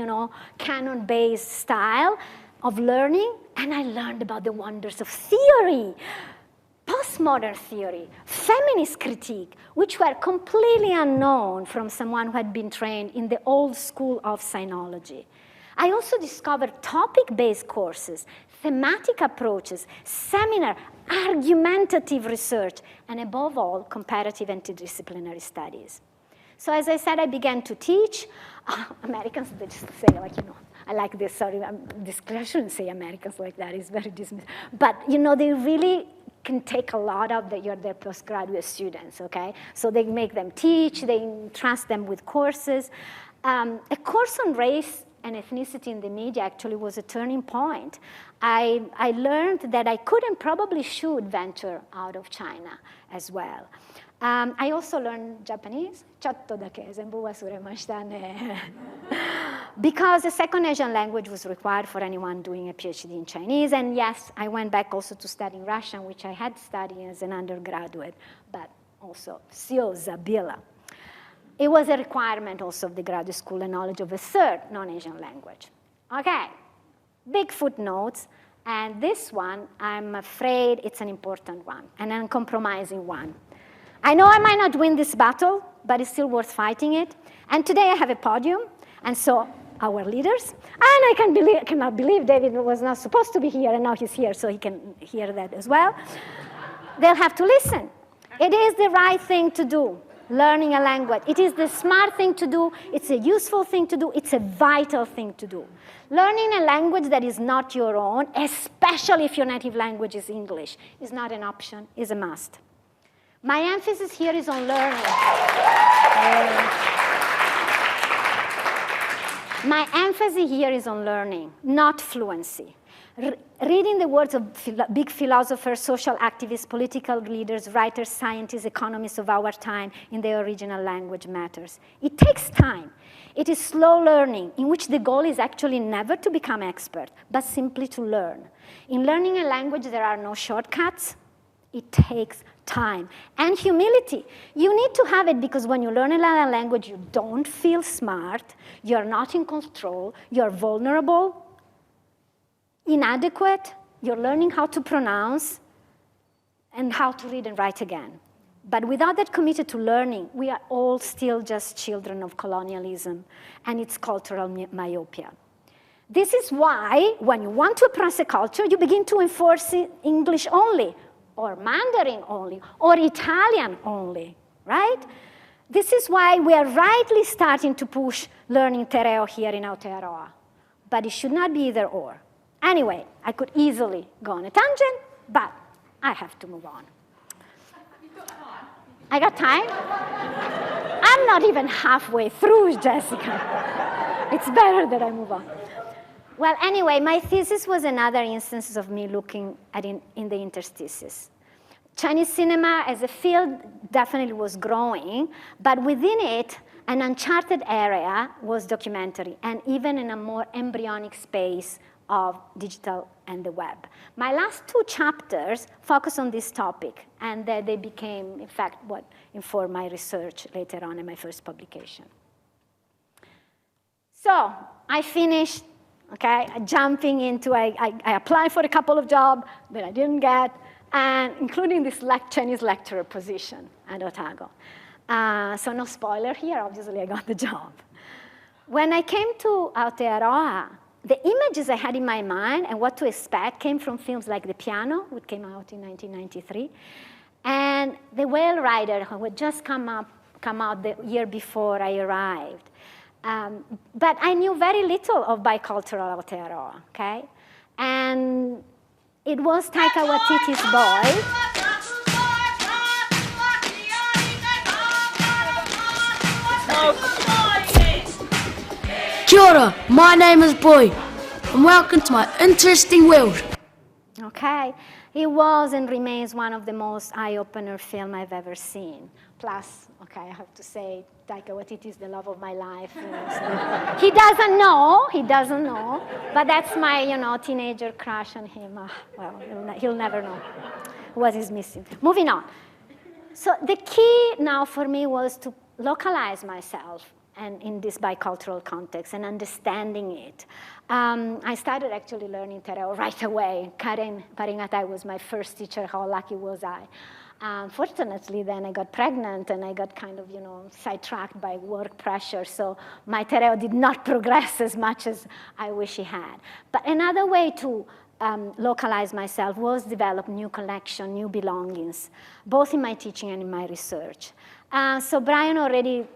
canon-based style of learning, and I learned about the wonders of theory, postmodern theory, feminist critique, which were completely unknown from someone who had been trained in the old school of sinology. I also discovered topic-based courses, thematic approaches, seminar, argumentative research, and above all, comparative interdisciplinary studies. So as I said, I began to teach. Americans, they just say, I like this, sorry, I shouldn't say Americans like that, it's very dismissive. But, they really can take a lot of their postgraduate students, okay? So they make them teach, they entrust them with courses. A course on race and ethnicity in the media actually was a turning point. I learned that I could and probably should venture out of China as well. I also learned Japanese, because a second Asian language was required for anyone doing a PhD in Chinese. And yes, I went back also to studying Russian, which I had studied as an undergraduate, but also Sio Zabila. It was a requirement also of the graduate school, a knowledge of a third non-Asian language. Okay, big footnotes. And this one, I'm afraid it's an important one, an uncompromising one. I know I might not win this battle, but it's still worth fighting it. And today I have a podium, and so our leaders, and I cannot believe David was not supposed to be here, and now he's here, so he can hear that as well. They'll have to listen. It is the right thing to do, learning a language. It is the smart thing to do. It's a useful thing to do. It's a vital thing to do. Learning a language that is not your own, especially if your native language is English, is not an option, is a must. My emphasis here is on learning. My emphasis here is on learning, not fluency. Reading the words of big philosophers, social activists, political leaders, writers, scientists, economists of our time in their original language matters. It takes time. It is slow learning, in which the goal is actually never to become expert, but simply to learn. In learning a language, there are no shortcuts. It takes time and humility. You need to have it because when you learn another language, you don't feel smart, you're not in control, you're vulnerable, inadequate, you're learning how to pronounce and how to read and write again. But without that committed to learning, we are all still just children of colonialism and its cultural myopia. This is why when you want to oppress a culture, you begin to enforce English only, or Mandarin only, or Italian only, right? This is why we are rightly starting to push learning Tereo here in Aotearoa. But it should not be either or. Anyway, I could easily go on a tangent, but I have to move on. I got time? I'm not even halfway through, Jessica. It's better that I move on. Well, anyway, my thesis was another instance of me looking at in the interstices. Chinese cinema as a field definitely was growing, but within it, an uncharted area was documentary, and even in a more embryonic space of digital and the web. My last two chapters focus on this topic, and they became, in fact, what informed my research later on in my first publication. So I finished, okay, jumping into, I applied for a couple of jobs that I didn't get, and including this Chinese lecturer position at Otago. So no spoiler here, obviously I got the job. When I came to Aotearoa, the images I had in my mind and what to expect came from films like The Piano, which came out in 1993, and The Whale Rider, who had just come out the year before I arrived. But I knew very little of bicultural Aotearoa, okay? And it was Taika Waititi's Boy. Kia ora, my name is Boy, and welcome to my interesting world. Okay, it was and remains one of the most eye-opener films I've ever seen. Plus, okay, I have to say, Taika Waititi is the love of my life. He doesn't know, but that's my, teenager crush on him. Well, he'll never know what is missing. Moving on. So the key now for me was to localize myself and in this bicultural context and understanding it. I started actually learning Tereo right away. Karen Paringatai was my first teacher. How lucky was I? Fortunately, then I got pregnant and I got kind of, sidetracked by work pressure. So my Tereo did not progress as much as I wish it had. But another way to localize myself was develop new connection, new belongings, both in my teaching and in my research. So Brian already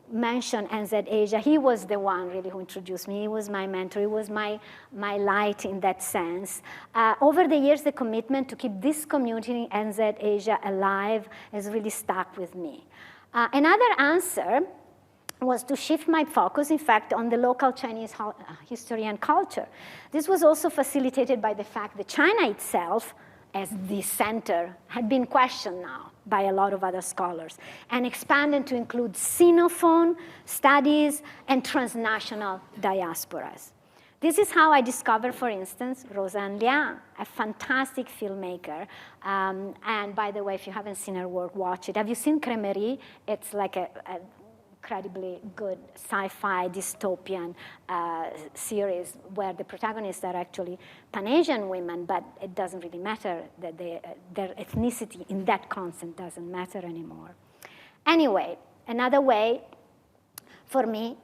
mentioned NZ Asia. He was the one really who introduced me. He was my mentor. He was my light in that sense. Over the years, the commitment to keep this community, NZ Asia, alive has really stuck with me. Another answer was to shift my focus, in fact, on the local Chinese history and culture. This was also facilitated by the fact that China itself, as the center, had been questioned now by a lot of other scholars and expanded to include Sinophone studies and transnational diasporas. This is how I discovered, for instance, Roseanne Liang, a fantastic filmmaker. And by the way, if you haven't seen her work, watch it. Have you seen Crémerie? It's like a incredibly good sci-fi dystopian series where the protagonists are actually Pan-Asian women, but it doesn't really matter that their ethnicity in that concept doesn't matter anymore. Anyway, another way for me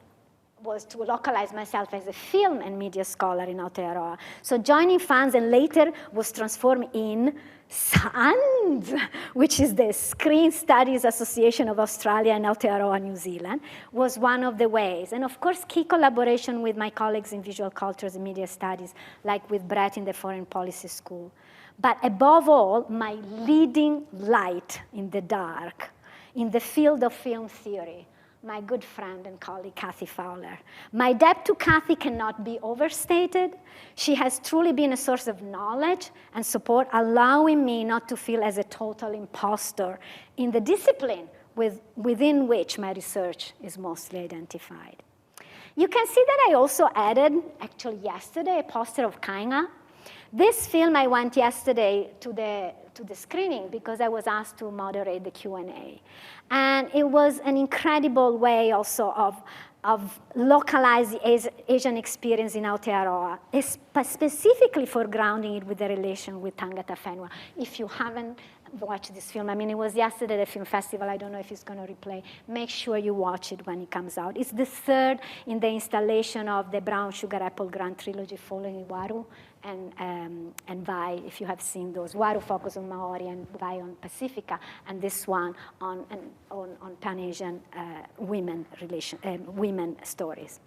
was to localize myself as a film and media scholar in Aotearoa. So joining FANZ and later was transformed in SANZ, which is the Screen Studies Association of Australia and Aotearoa, New Zealand, was one of the ways. And of course, key collaboration with my colleagues in visual cultures and media studies, like with Brett in the Foreign Policy School. But above all, my leading light in the dark, in the field of film theory, my good friend and colleague, Kathy Fowler. My debt to Kathy cannot be overstated. She has truly been a source of knowledge and support, allowing me not to feel as a total imposter in the discipline within which my research is mostly identified. You can see that I also added, actually yesterday, a poster of Kainga. This film, I went yesterday to the screening because I was asked to moderate the Q&A. And it was an incredible way also of localizing the Asian experience in Aotearoa, specifically for grounding it with the relation with Tangata Whenua. If you haven't watched this film, I mean, it was yesterday at the film festival. I don't know if it's going to replay. Make sure you watch it when it comes out. It's the third in the installation of the Brown Sugar Apple Grand Trilogy following Waru and Vai, if you have seen those. Waru focus on Maori and Vai on Pacifica, and this one on Pan-Asian women stories.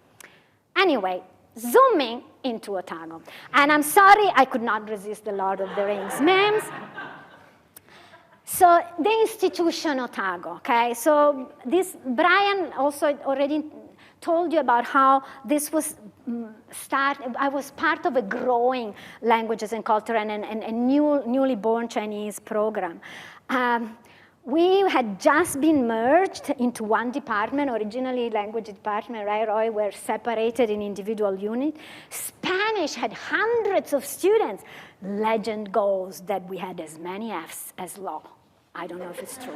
Anyway, zooming into Otago. And I'm sorry, I could not resist the Lord of the Rings memes. So the institution Otago, okay? So this, Brian also already told you about how this was I was part of a growing languages and culture and a newly born Chinese program. We had just been merged into one department, originally language department, right, Roy, were separated in individual units. Spanish had hundreds of students. Legend goes that we had as many Fs as law. I don't know if it's true.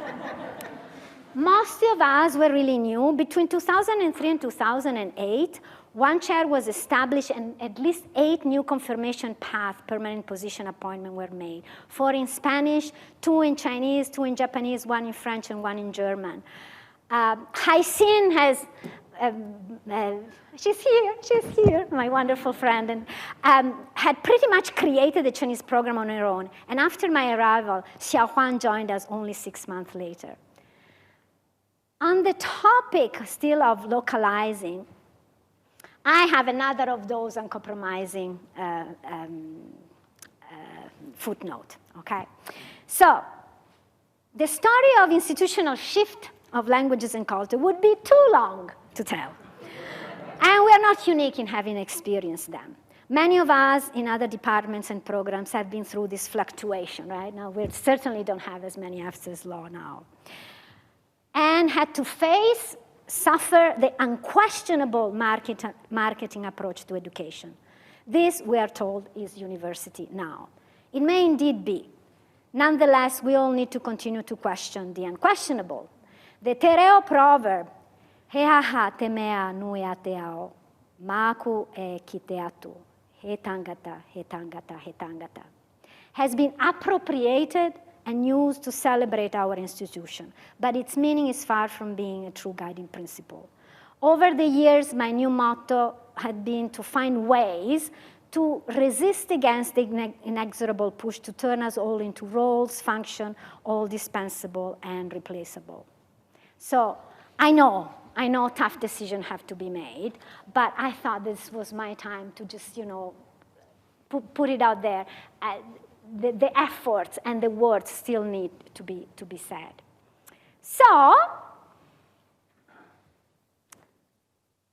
Most of us were really new. Between 2003 and 2008, one chair was established and at least 8 new confirmation path permanent position appointments were made. 4 in Spanish, 2 in Chinese, 2 in Japanese, 1 in French, and 1 in German. Haisin has, she's here, my wonderful friend, and had pretty much created the Chinese program on her own. And after my arrival, Xiao Huan joined us only 6 months later. On the topic still of localizing, I have another of those uncompromising footnote, okay? So, the story of institutional shift of languages and culture would be too long to tell. And we're not unique in having experienced them. Many of us in other departments and programs have been through this fluctuation, right? Now, we certainly don't have as many Fs as law now. And had to suffer the unquestionable marketing approach to education. This, we are told, is university now. It may indeed be. Nonetheless, we all need to continue to question the unquestionable. The Te Reo proverb, he haha te mea nui a te ao, māku e ki te atu, he tangata, he tangata, he tangata, has been appropriated and used to celebrate our institution, but its meaning is far from being a true guiding principle. Over the years, my new motto had been to find ways to resist against the inexorable push to turn us all into roles, function, all dispensable and replaceable. So I know tough decisions have to be made, but I thought this was my time to just, put it out there. The efforts and the words still need to be said. So,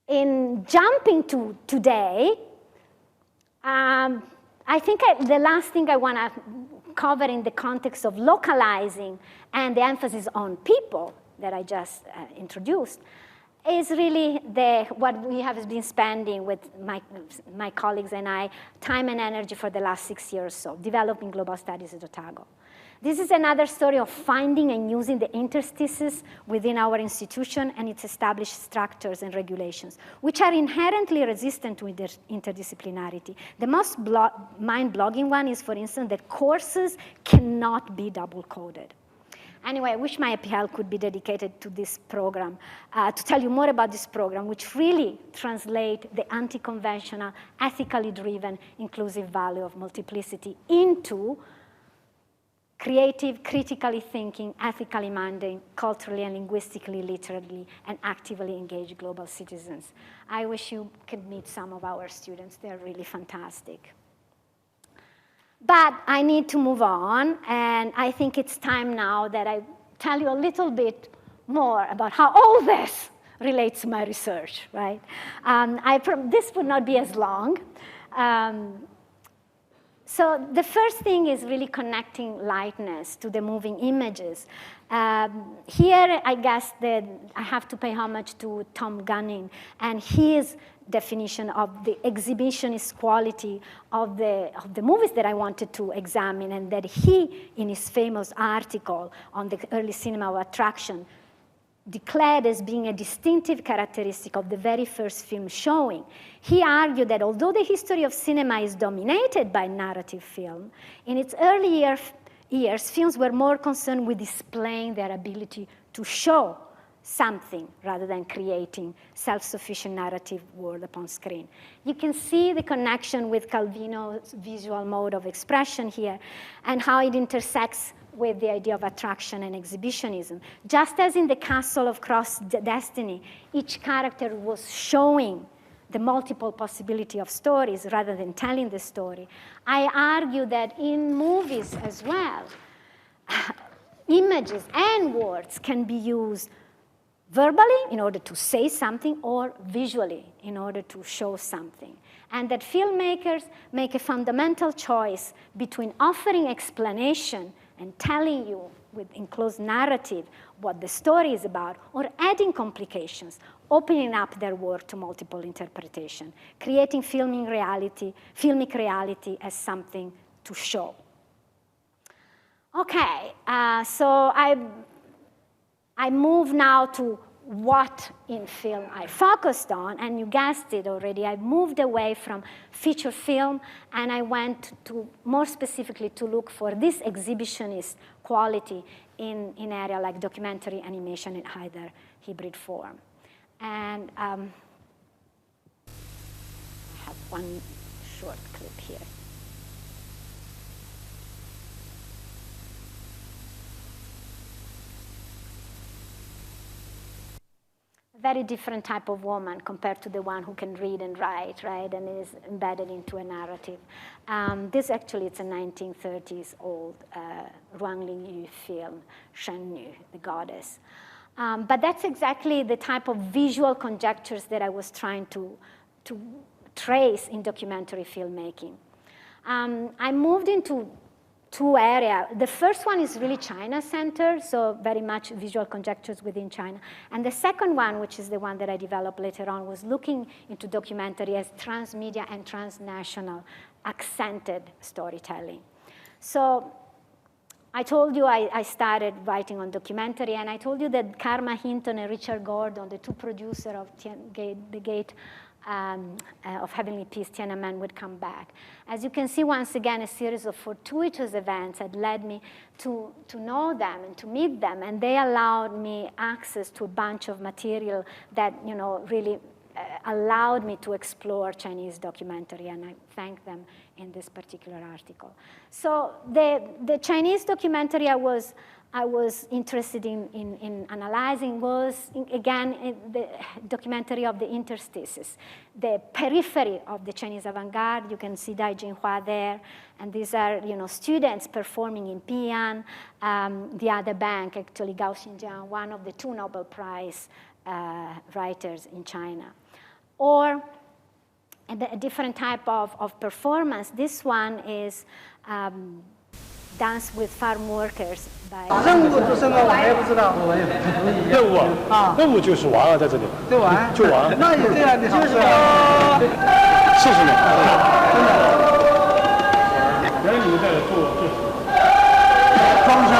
in jumping to today, I think the last thing I want to cover in the context of localizing and the emphasis on people that I just introduced is really what we have been spending with my colleagues and I, time and energy for the last 6 years or so, developing global studies at Otago. This is another story of finding and using the interstices within our institution and its established structures and regulations, which are inherently resistant to interdisciplinarity. The most mind-blogging one is, for instance, that courses cannot be double-coded. Anyway, I wish my APL could be dedicated to this program, to tell you more about this program, which really translates the anti-conventional, ethically driven, inclusive value of multiplicity into creative, critically thinking, ethically minded, culturally and linguistically, literally, and actively engaged global citizens. I wish you could meet some of our students. They're really fantastic. But I need to move on, and I think it's time now that I tell you a little bit more about how all this relates to my research, right? This would not be as long. So the first thing is really connecting lightness to the moving images. Here, I guess that I have to pay homage to Tom Gunning and his definition of the exhibitionist quality of the movies that I wanted to examine, and that he, in his famous article on the early cinema of attraction, declared as being a distinctive characteristic of the very first film showing. He argued that although the history of cinema is dominated by narrative film, in its early years, films were more concerned with displaying their ability to show something rather than creating self-sufficient narrative world upon screen. You can see the connection with Calvino's visual mode of expression here and how it intersects with the idea of attraction and exhibitionism. Just as in the Castle of Cross Destiny, each character was showing the multiple possibility of stories rather than telling the story, I argue that in movies as well, images and words can be used verbally in order to say something or visually in order to show something. And that filmmakers make a fundamental choice between offering explanation and telling you with enclosed narrative what the story is about, or adding complications, opening up their work to multiple interpretation, creating filmic reality as something to show. Okay, so I move now to what in film I focused on, and you guessed it already. I moved away from feature film, and I went to, more specifically, to look for this exhibitionist quality in area like documentary, animation, in either hybrid form. And I have one short clip here. Very different type of woman compared to the one who can read and write, right, and is embedded into a narrative. This actually, it's a 1930s old Ruang Lingyu film, Shen Nu, the goddess. But that's exactly the type of visual conjectures that I was trying to trace in documentary filmmaking. I moved into two areas. The first one is really China-centered, so very much visual conjectures within China. And the second one, which is the one that I developed later on, was looking into documentary as transmedia and transnational accented storytelling. So I told you I started writing on documentary, and I told you that Karma Hinton and Richard Gordon, the two producers of the Gate of Heavenly Peace, Tiananmen, would come back. As you can see, once again, a series of fortuitous events had led me to know them and to meet them, and they allowed me access to a bunch of material that, you know, really allowed me to explore Chinese documentary, and I thank them in this particular article. So the Chinese documentary I was interested in analyzing was, again, the documentary of the interstices, the periphery of the Chinese avant-garde. You can see Dai Jinhua there, and these are, you know, students performing in Pian. The other bank, actually, Gao Xinjiang, one of the 2 Nobel Prize writers in China. Or a different type of performance. This one is Dance with Farm Workers by... 任务是什么？我也不知道。任务啊，任务就是玩啊，在这里。就玩。就玩。那你这样，你就是试试你。真的。原来你们在这做就是装箱。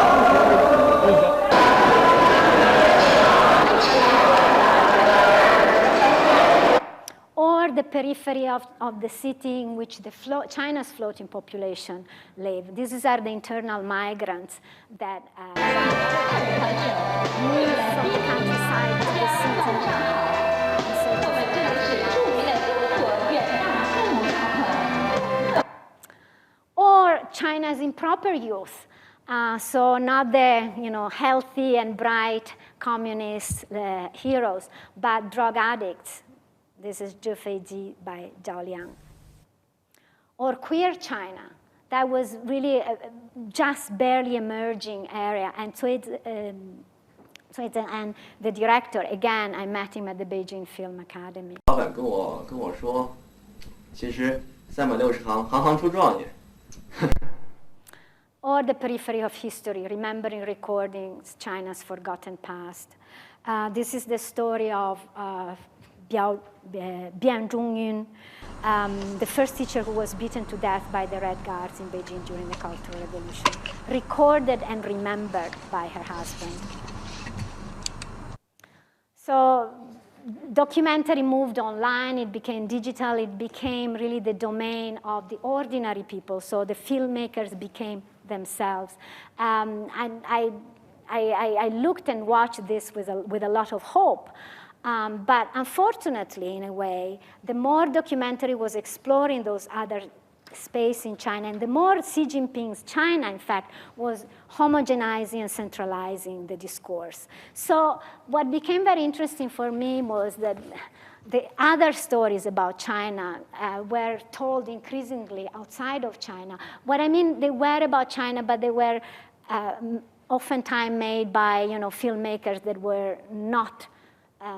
Or the periphery of the city in which China's floating population live. These are the internal migrants that move from the countryside to the city. Or China's improper youth. So not the, you know, healthy and bright communist heroes, but drug addicts. This is Zhe Feiji by Zhao Liang. Or queer China. That was really a just barely emerging area. And and the director, again, I met him at the Beijing Film Academy. 老板跟我说，其实360行，行行出状元。Or the periphery of history, remembering recordings, China's forgotten past. This is the story of Bian Zhongyun, the first teacher who was beaten to death by the Red Guards in Beijing during the Cultural Revolution, recorded and remembered by her husband. So documentary moved online, it became digital, it became really the domain of the ordinary people, so the filmmakers became themselves. And I looked and watched this with a lot of hope. But unfortunately, in a way, the more documentary was exploring those other space in China, and the more Xi Jinping's China, in fact, was homogenizing and centralizing the discourse. So what became very interesting for me was that the other stories about China were told increasingly outside of China. What I mean, they were about China, but they were oftentimes made by, you know, filmmakers that were not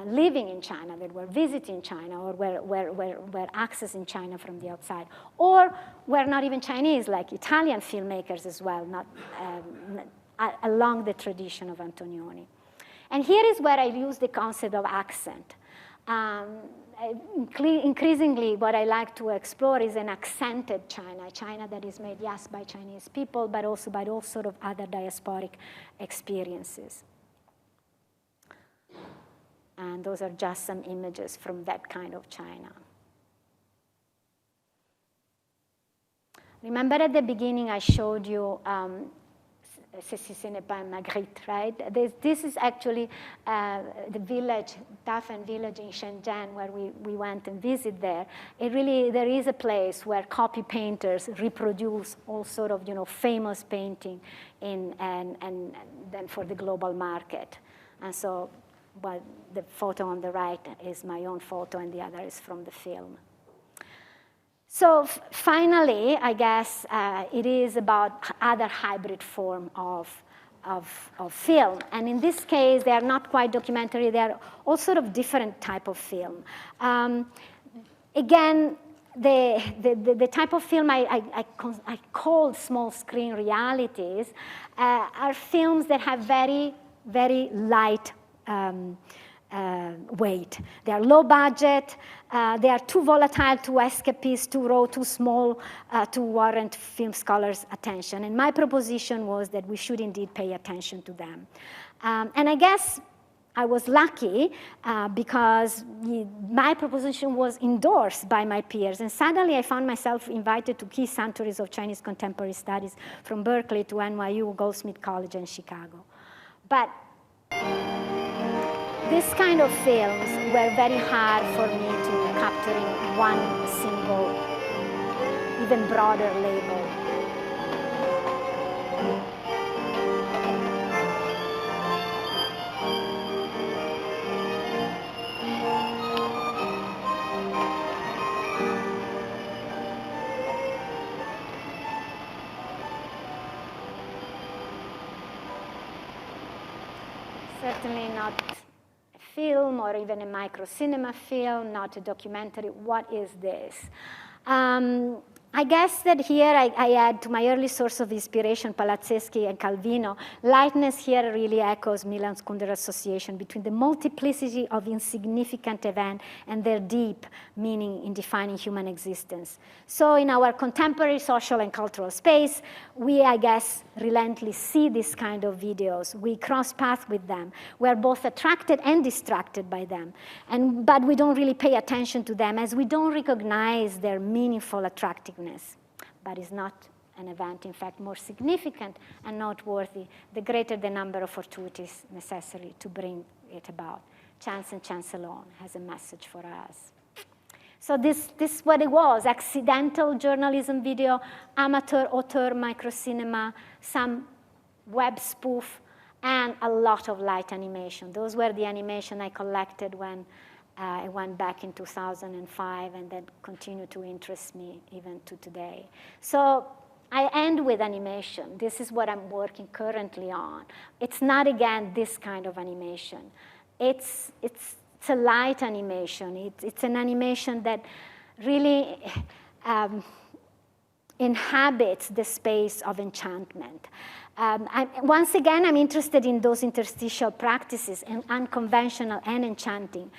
living in China, that were visiting China, or were accessing China from the outside, or were not even Chinese, like Italian filmmakers as well, not along the tradition of Antonioni. And here is where I use the concept of accent. Increasingly, what I like to explore is an accented China, China that is made, yes, by Chinese people, but also by all sort of other diasporic experiences. And those are just some images from that kind of China. Remember at the beginning I showed you Ceci ce n'est pas Magritte, right? This is actually the village, Dafen village in Shenzhen, where we went and visited there. There is a place where copy painters reproduce all sort of, you know, famous painting and then for the global market. And so, well, the photo on the right is my own photo, and the other is from the film. So finally, I guess it is about other hybrid form of film. And in this case, they are not quite documentary. They are all sort of different type of film. Again, the type of film I call small screen realities are films that have very, very light weight. They are low budget. They are too volatile, too escapist, too raw, too small to warrant film scholars' attention. And my proposition was that we should indeed pay attention to them. And I guess I was lucky because my proposition was endorsed by my peers. And suddenly I found myself invited to key centers of Chinese contemporary studies from Berkeley to NYU, Goldsmith College, and Chicago. But this kind of films were very hard for me to capture in one single, even broader label. Certainly not a film or even a micro cinema film, not a documentary. What is this? I guess that here I add to my early source of inspiration, Palazzeschi and Calvino. Lightness here really echoes Milan's Kundera association between the multiplicity of insignificant events and their deep meaning in defining human existence. So in our contemporary social and cultural space, we, I guess, relentlessly see this kind of videos. We cross paths with them. We're both attracted and distracted by them. But we don't really pay attention to them as we don't recognize their meaningful attractiveness. But it's not an event, in fact, more significant and noteworthy, the greater the number of fortuities necessary to bring it about. Chance and chance alone has a message for us. So this is what it was: accidental journalism video, amateur auteur microcinema, some web spoof, and a lot of light animation. Those were the animation I collected when I went back in 2005, and that continue to interest me even to today. So I end with animation. This is what I'm working currently on. It's not, again, this kind of animation. It's a light animation. It's an animation that really inhabits the space of enchantment. Once again, I'm interested in those interstitial practices, and unconventional and enchanting.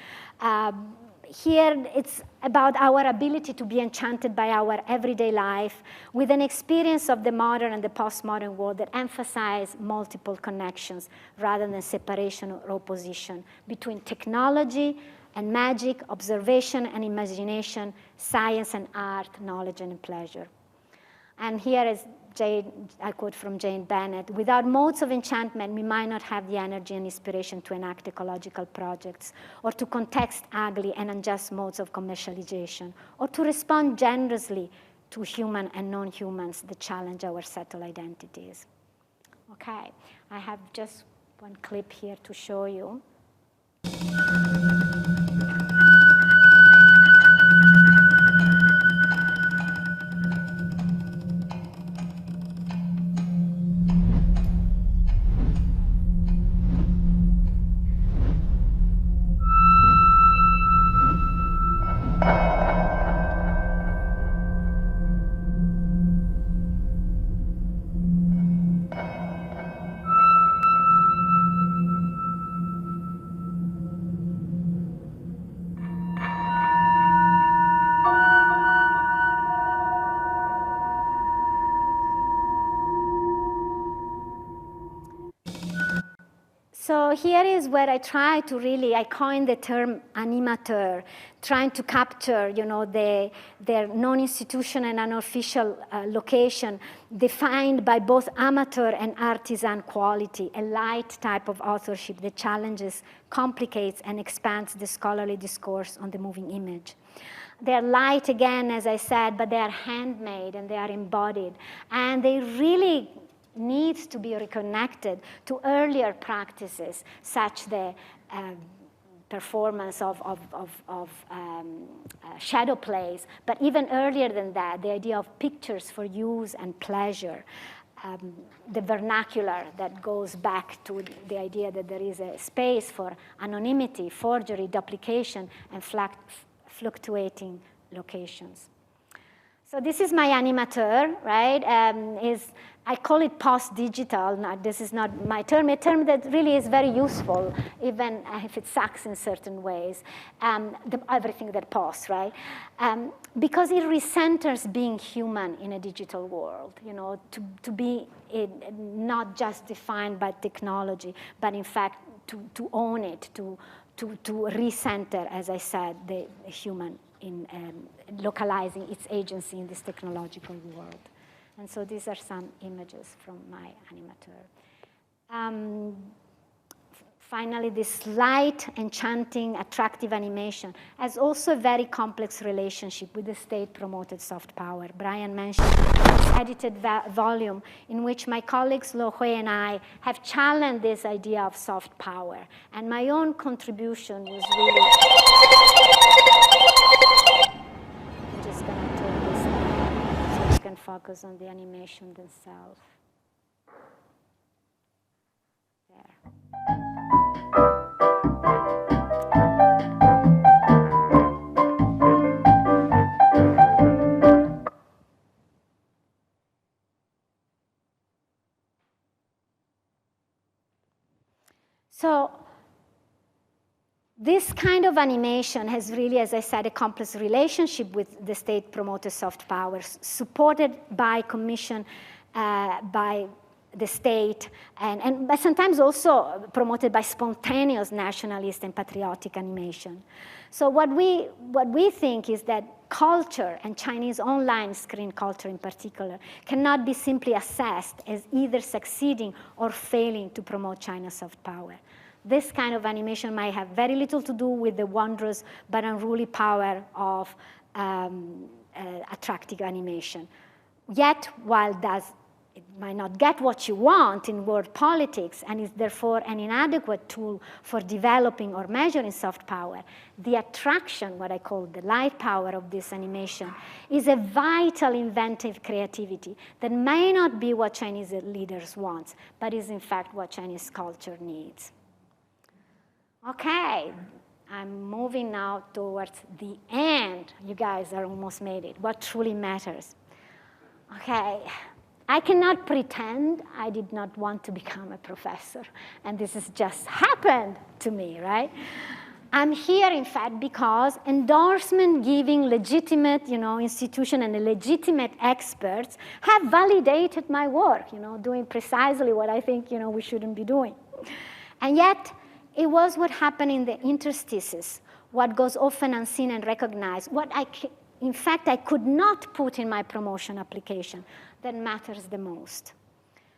Here, it's about our ability to be enchanted by our everyday life with an experience of the modern and the postmodern world that emphasize multiple connections rather than separation or opposition between technology and magic, observation and imagination, science and art, knowledge and pleasure. And here is I quote from Jane Bennett: "Without modes of enchantment, we might not have the energy and inspiration to enact ecological projects, or to contest ugly and unjust modes of commercialization, or to respond generously to human and non-humans that challenge our settled identities." Okay, I have just one clip here to show you. So here is where I try to really, I coined the term animateur, trying to capture, their non-institutional and unofficial location, defined by both amateur and artisan quality, a light type of authorship that challenges, complicates, and expands the scholarly discourse on the moving image. They're light, again, as I said, but they are handmade and they are embodied. And they really needs to be reconnected to earlier practices, such the performance of shadow plays, but even earlier than that, the idea of pictures for use and pleasure, the vernacular that goes back to the idea that there is a space for anonymity, forgery, duplication, and fluctuating locations. So this is my animateur, right? Is I call it post-digital. Now, this is not my term, a term that really is very useful, even if it sucks in certain ways, everything that post, right? Because it recenters being human in a digital world, you know, to be not just defined by technology, but in fact to own it, to recenter, as I said, the human in localizing its agency in this technological world. And so these are some images from my animateur. Finally, this light, enchanting, attractive animation has also a very complex relationship with the state-promoted soft power. Brian mentioned this edited volume in which my colleagues Lo Hui and I have challenged this idea of soft power. And my own contribution was really... I'm just going to turn this down so you can focus on the animation themselves. There. So this kind of animation has really, as I said, a complex relationship with the state-promoted soft powers, supported by commission by the state, but sometimes also promoted by spontaneous nationalist and patriotic animation. So what we think is that culture, and Chinese online screen culture in particular, cannot be simply assessed as either succeeding or failing to promote China's soft power. This kind of animation might have very little to do with the wondrous but unruly power of attractive animation. Yet, while it might not get what you want in world politics and is therefore an inadequate tool for developing or measuring soft power, the attraction, what I call the light power of this animation, is a vital inventive creativity that may not be what Chinese leaders want, but is in fact what Chinese culture needs. Okay, I'm moving now towards the end. You guys are almost made it. What truly matters? Okay. I cannot pretend I did not want to become a professor, and this has just happened to me, right? I'm here, in fact, because endorsement-giving legitimate, institution and legitimate experts have validated my work, doing precisely what I think, we shouldn't be doing. And yet, it was what happened in the interstices, what goes often unseen and recognized, what in fact, I could not put in my promotion application that matters the most.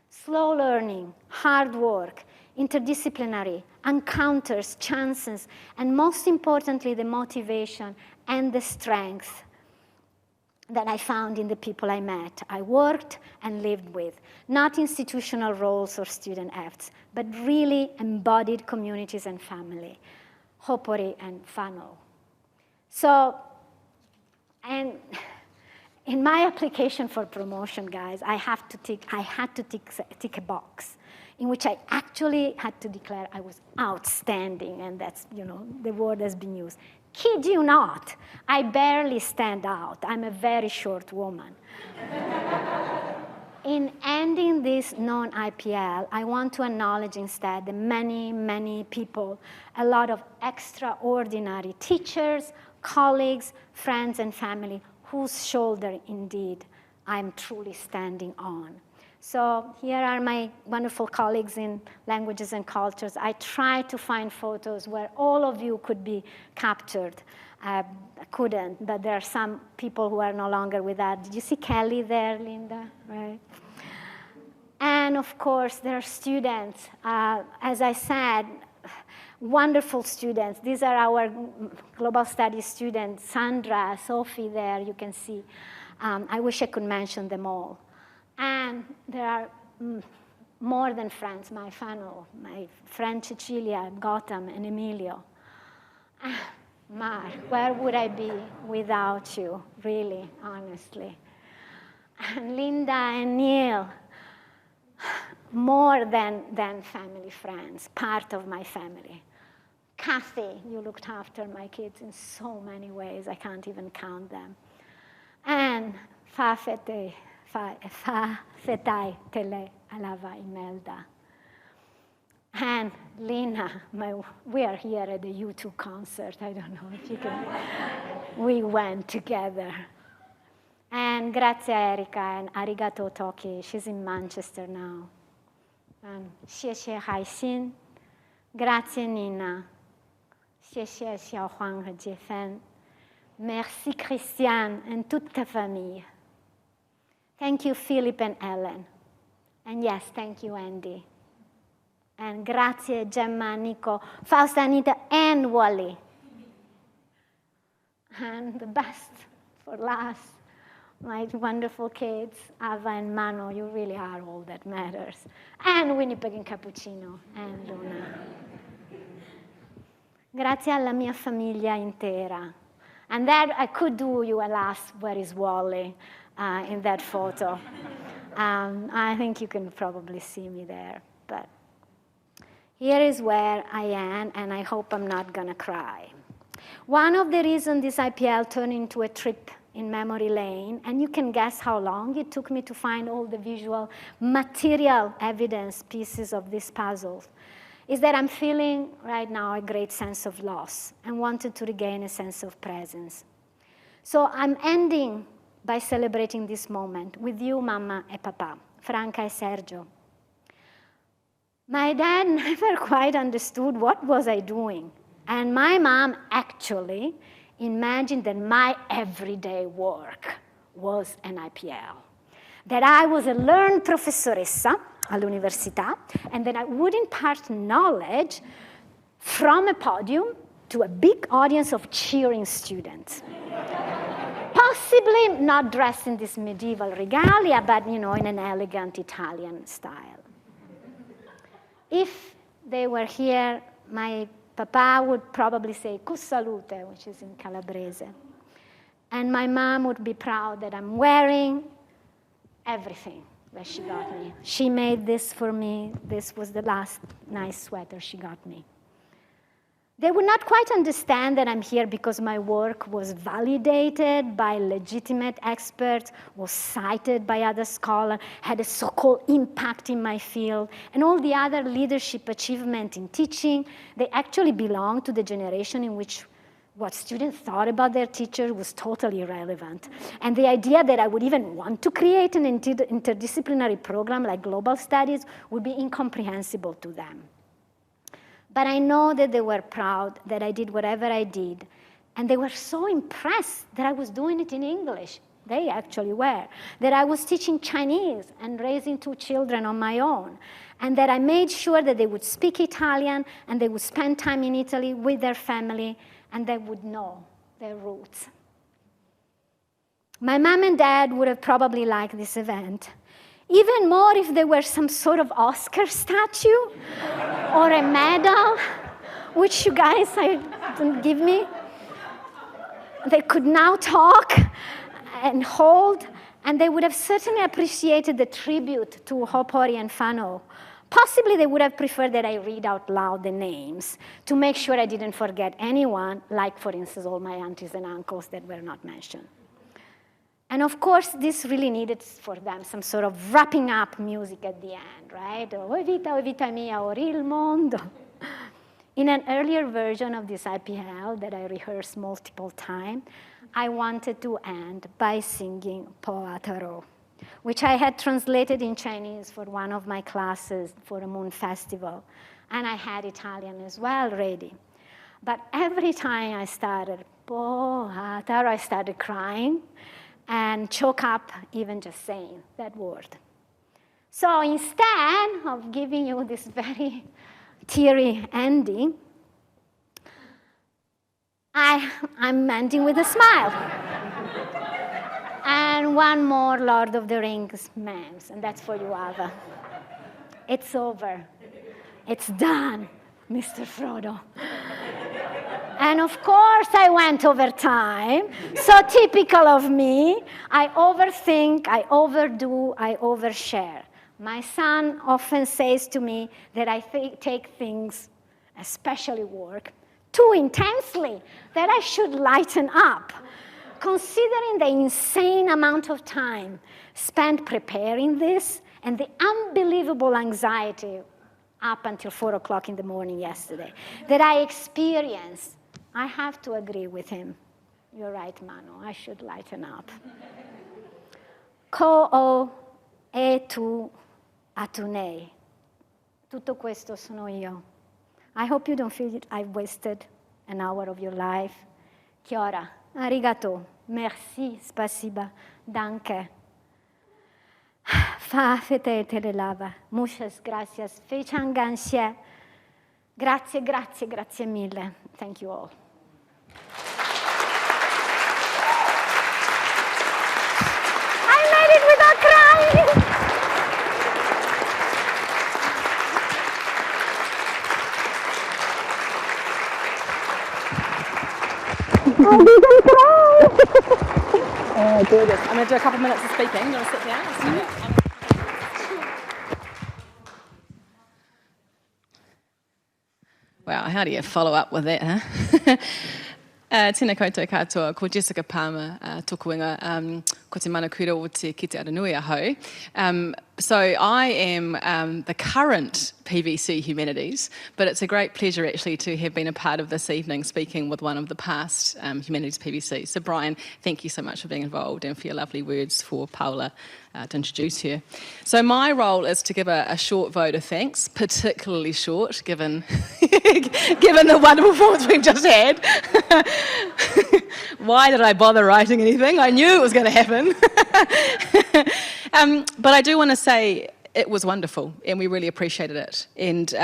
Slow learning, hard work, interdisciplinary, encounters, chances, and most importantly, the motivation and the strength that I found in the people I met, I worked and lived with. Not institutional roles or student efforts, but really embodied communities and family, Hopori and Funnel. So, and in my application for promotion, guys, I had to tick a box in which I actually had to declare I was outstanding, and that's, the word has been used. Kid you not, I barely stand out. I'm a very short woman. In ending this non-IPL, I want to acknowledge instead the many, many people, a lot of extraordinary teachers, colleagues, friends, and family whose shoulder, indeed, I'm truly standing on. So here are my wonderful colleagues in languages and cultures. I tried to find photos where all of you could be captured. I couldn't, but there are some people who are no longer with us. Did you see Kelly there, Linda? Right. And of course, there are students. As I said, wonderful students. These are our global studies students, Sandra, Sophie there, you can see. I wish I could mention them all. And there are more than friends, my Funnel, my friend Cecilia, Gautam, and Emilio. Mark, where would I be without you, really, honestly? And Linda and Neil, more than family friends, part of my family. Kathy, you looked after my kids in so many ways, I can't even count them. And Fafete, fetai tele alava imelda. And Lina, we are here at the U2 concert. I don't know if you can. We went together. And grazie Erika and arigato Toki. She's in Manchester now. And xie xie Haixin. Grazie Nina. Xie xie Xiao Huang et Jiefen. Merci Christiane and toute ta famille. Thank you Philip and Ellen. And yes, thank you Andy. And grazie Gemma, Nico, Fausta, Anita, and Wally. And the best for last, my wonderful kids, Ava and Mano, you really are all that matters. And Winnipeg and Cappuccino, and Luna. Grazie alla mia famiglia intera. And that I could do you a last, where is Wally, in that photo. I think you can probably see me there, but here is where I am, and I hope I'm not gonna cry. One of the reasons this IPL turned into a trip in memory lane, and you can guess how long it took me to find all the visual material evidence pieces of this puzzle, is that I'm feeling right now a great sense of loss and wanted to regain a sense of presence. So I'm ending by celebrating this moment with you, Mama and Papa, Franca and Sergio. My dad never quite understood what was I doing. And my mom actually imagined that my everyday work was an IPL. That I was a learned professoressa all'università, and that I would impart knowledge from a podium to a big audience of cheering students. Possibly not dressed in this medieval regalia, but in an elegant Italian style. If they were here, my papa would probably say "Cus salute," which is in Calabrese. And my mom would be proud that I'm wearing everything that she got me. She made this for me. This was the last nice sweater she got me. They would not quite understand that I'm here because my work was validated by legitimate experts, was cited by other scholars, had a so-called impact in my field, and all the other leadership achievement in teaching. They actually belong to the generation in which what students thought about their teacher was totally irrelevant. And the idea that I would even want to create an interdisciplinary program like global studies would be incomprehensible to them. But I know that they were proud that I did whatever I did. And they were so impressed that I was doing it in English. They actually were. That I was teaching Chinese and raising 2 children on my own. And that I made sure that they would speak Italian and they would spend time in Italy with their family and they would know their roots. My mom and dad would have probably liked this event. Even more if there were some sort of Oscar statue or a medal, which you guys didn't give me. They could now talk and hold, and they would have certainly appreciated the tribute to Hopori and Fano. Possibly they would have preferred that I read out loud the names to make sure I didn't forget anyone, like, for instance, all my aunties and uncles that were not mentioned. And of course, this really needed for them some sort of wrapping up music at the end, right? O vita mia, or il mondo. In an earlier version of this IPL that I rehearsed multiple times, I wanted to end by singing Poa Taro, which I had translated in Chinese for one of my classes for a Moon Festival. And I had Italian as well ready. But every time I started Poa Taro, I started crying and choke up even just saying that word. So instead of giving you this very teary ending, I'm ending with a smile. And one more Lord of the Rings memes, and that's for you, Ava. It's over. It's done, Mr. Frodo. And of course, I went over time. So typical of me, I overthink, I overdo, I overshare. My son often says to me that I take things, especially work, too intensely, that I should lighten up. considering the insane amount of time spent preparing this and the unbelievable anxiety up until 4 o'clock in the morning yesterday that I experienced, I have to agree with him. You're right, Manu, I should lighten up. Ko-o e tu atunei. Tutto questo sono io. I hope you don't feel I've wasted an hour of your life. Kia ora, arigato, merci, spasiba, danke. Fa fete telelava. Muchas gracias. Fechan ganxie. Grazie, grazie, grazie mille. Thank you all. I made it without crying. Oh, gorgeous. I'm going to do a couple minutes of speaking. You want to sit down? Wow, how do you follow up with that, huh? Tēnā koutou katoa, ko Jessica Palmer, tōku inga, ko te manakura o te Kite Aranui ahau. So I am the current PVC Humanities, but it's a great pleasure actually to have been a part of this evening speaking with one of the past Humanities PVC. So Brian, thank you so much for being involved and for your lovely words for Paola to introduce her. So my role is to give a short vote of thanks, particularly short given, given the wonderful performance we've just had. Why did I bother writing anything? I knew it was going to happen. But I do want to say it was wonderful and we really appreciated it. And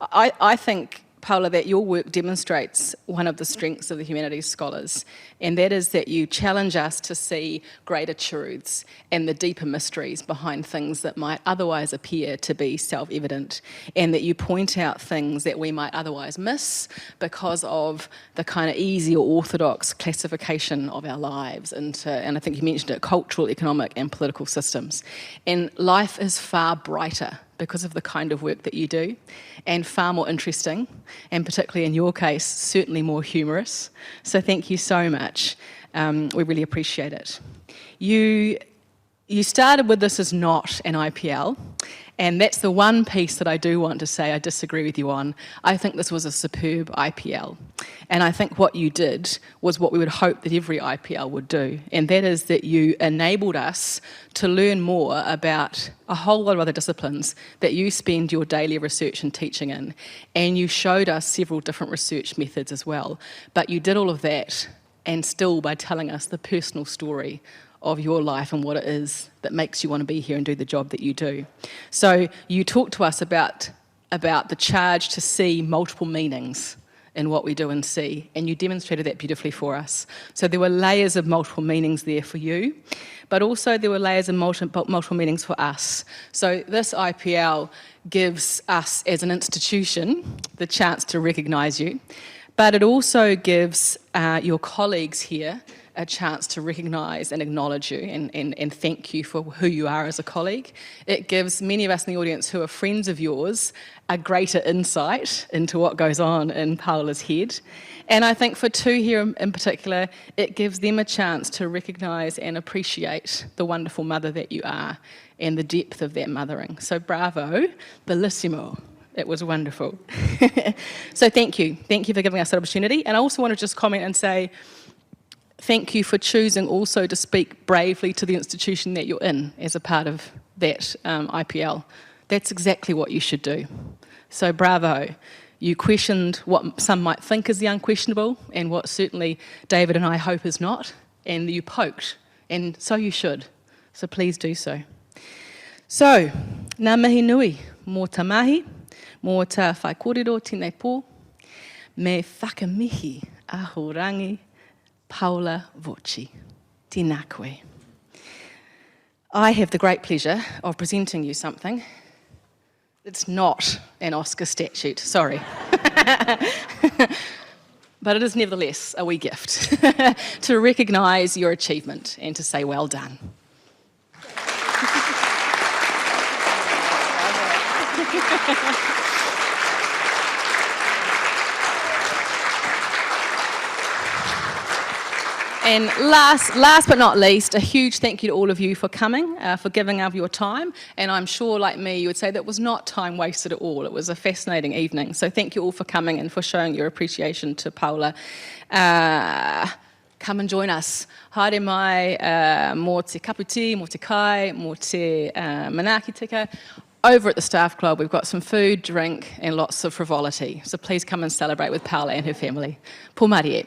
I think, Paola, that your work demonstrates one of the strengths of the humanities scholars, and that is that you challenge us to see greater truths and the deeper mysteries behind things that might otherwise appear to be self-evident, and that you point out things that we might otherwise miss because of the kind of easy or orthodox classification of our lives into, and I think you mentioned it, cultural, economic and political systems. And life is far brighter because of the kind of work that you do, and far more interesting, and particularly in your case, certainly more humorous. So thank you so much. We really appreciate it. You started with this as not an IPL, and that's the one piece that I do want to say I disagree with you on. I think this was a superb IPL. And I think what you did was what we would hope that every IPL would do, and that is that you enabled us to learn more about a whole lot of other disciplines that you spend your daily research and teaching in, and you showed us several different research methods as well. But you did all of that, and still by telling us the personal story of your life and what it is that makes you want to be here and do the job that you do. So you talked to us about the charge to see multiple meanings in what we do and see, and you demonstrated that beautifully for us. So there were layers of multiple meanings there for you, but also there were layers of multiple meanings for us. So this IPL gives us as an institution the chance to recognise you, but it also gives your colleagues here a chance to recognise and acknowledge you and thank you for who you are as a colleague. It gives many of us in the audience who are friends of yours a greater insight into what goes on in Paola's head. And I think for two here in particular, it gives them a chance to recognise and appreciate the wonderful mother that you are and the depth of that mothering. So bravo, bellissimo. It was wonderful. So thank you. Thank you for giving us that opportunity. And I also want to just comment and say, thank you for choosing also to speak bravely to the institution that you're in as a part of that IPL. That's exactly what you should do. So bravo. You questioned what some might think is the unquestionable and what certainly David and I hope is not, and you poked, and so you should. So please do so. So, ngā mihi nui, mō tā mahi, mō tā whai kōrero tēnei pō, me whakamihi ahorangi Paola Voci. Tēnā koe. I have the great pleasure of presenting you something. It's not an Oscar statute, sorry. But it is nevertheless a wee gift to recognise your achievement and to say well done. And last but not least, a huge thank you to all of you for coming, for giving of your time. And I'm sure, like me, you would say that was not time wasted at all. It was a fascinating evening. So thank you all for coming and for showing your appreciation to Paola. Come and join us. Haere mai, mō te kaputi, mō te kai, mō te manaaki tika. Over at the Staff Club, we've got some food, drink, and lots of frivolity. So please come and celebrate with Paola and her family. Pō Mārie.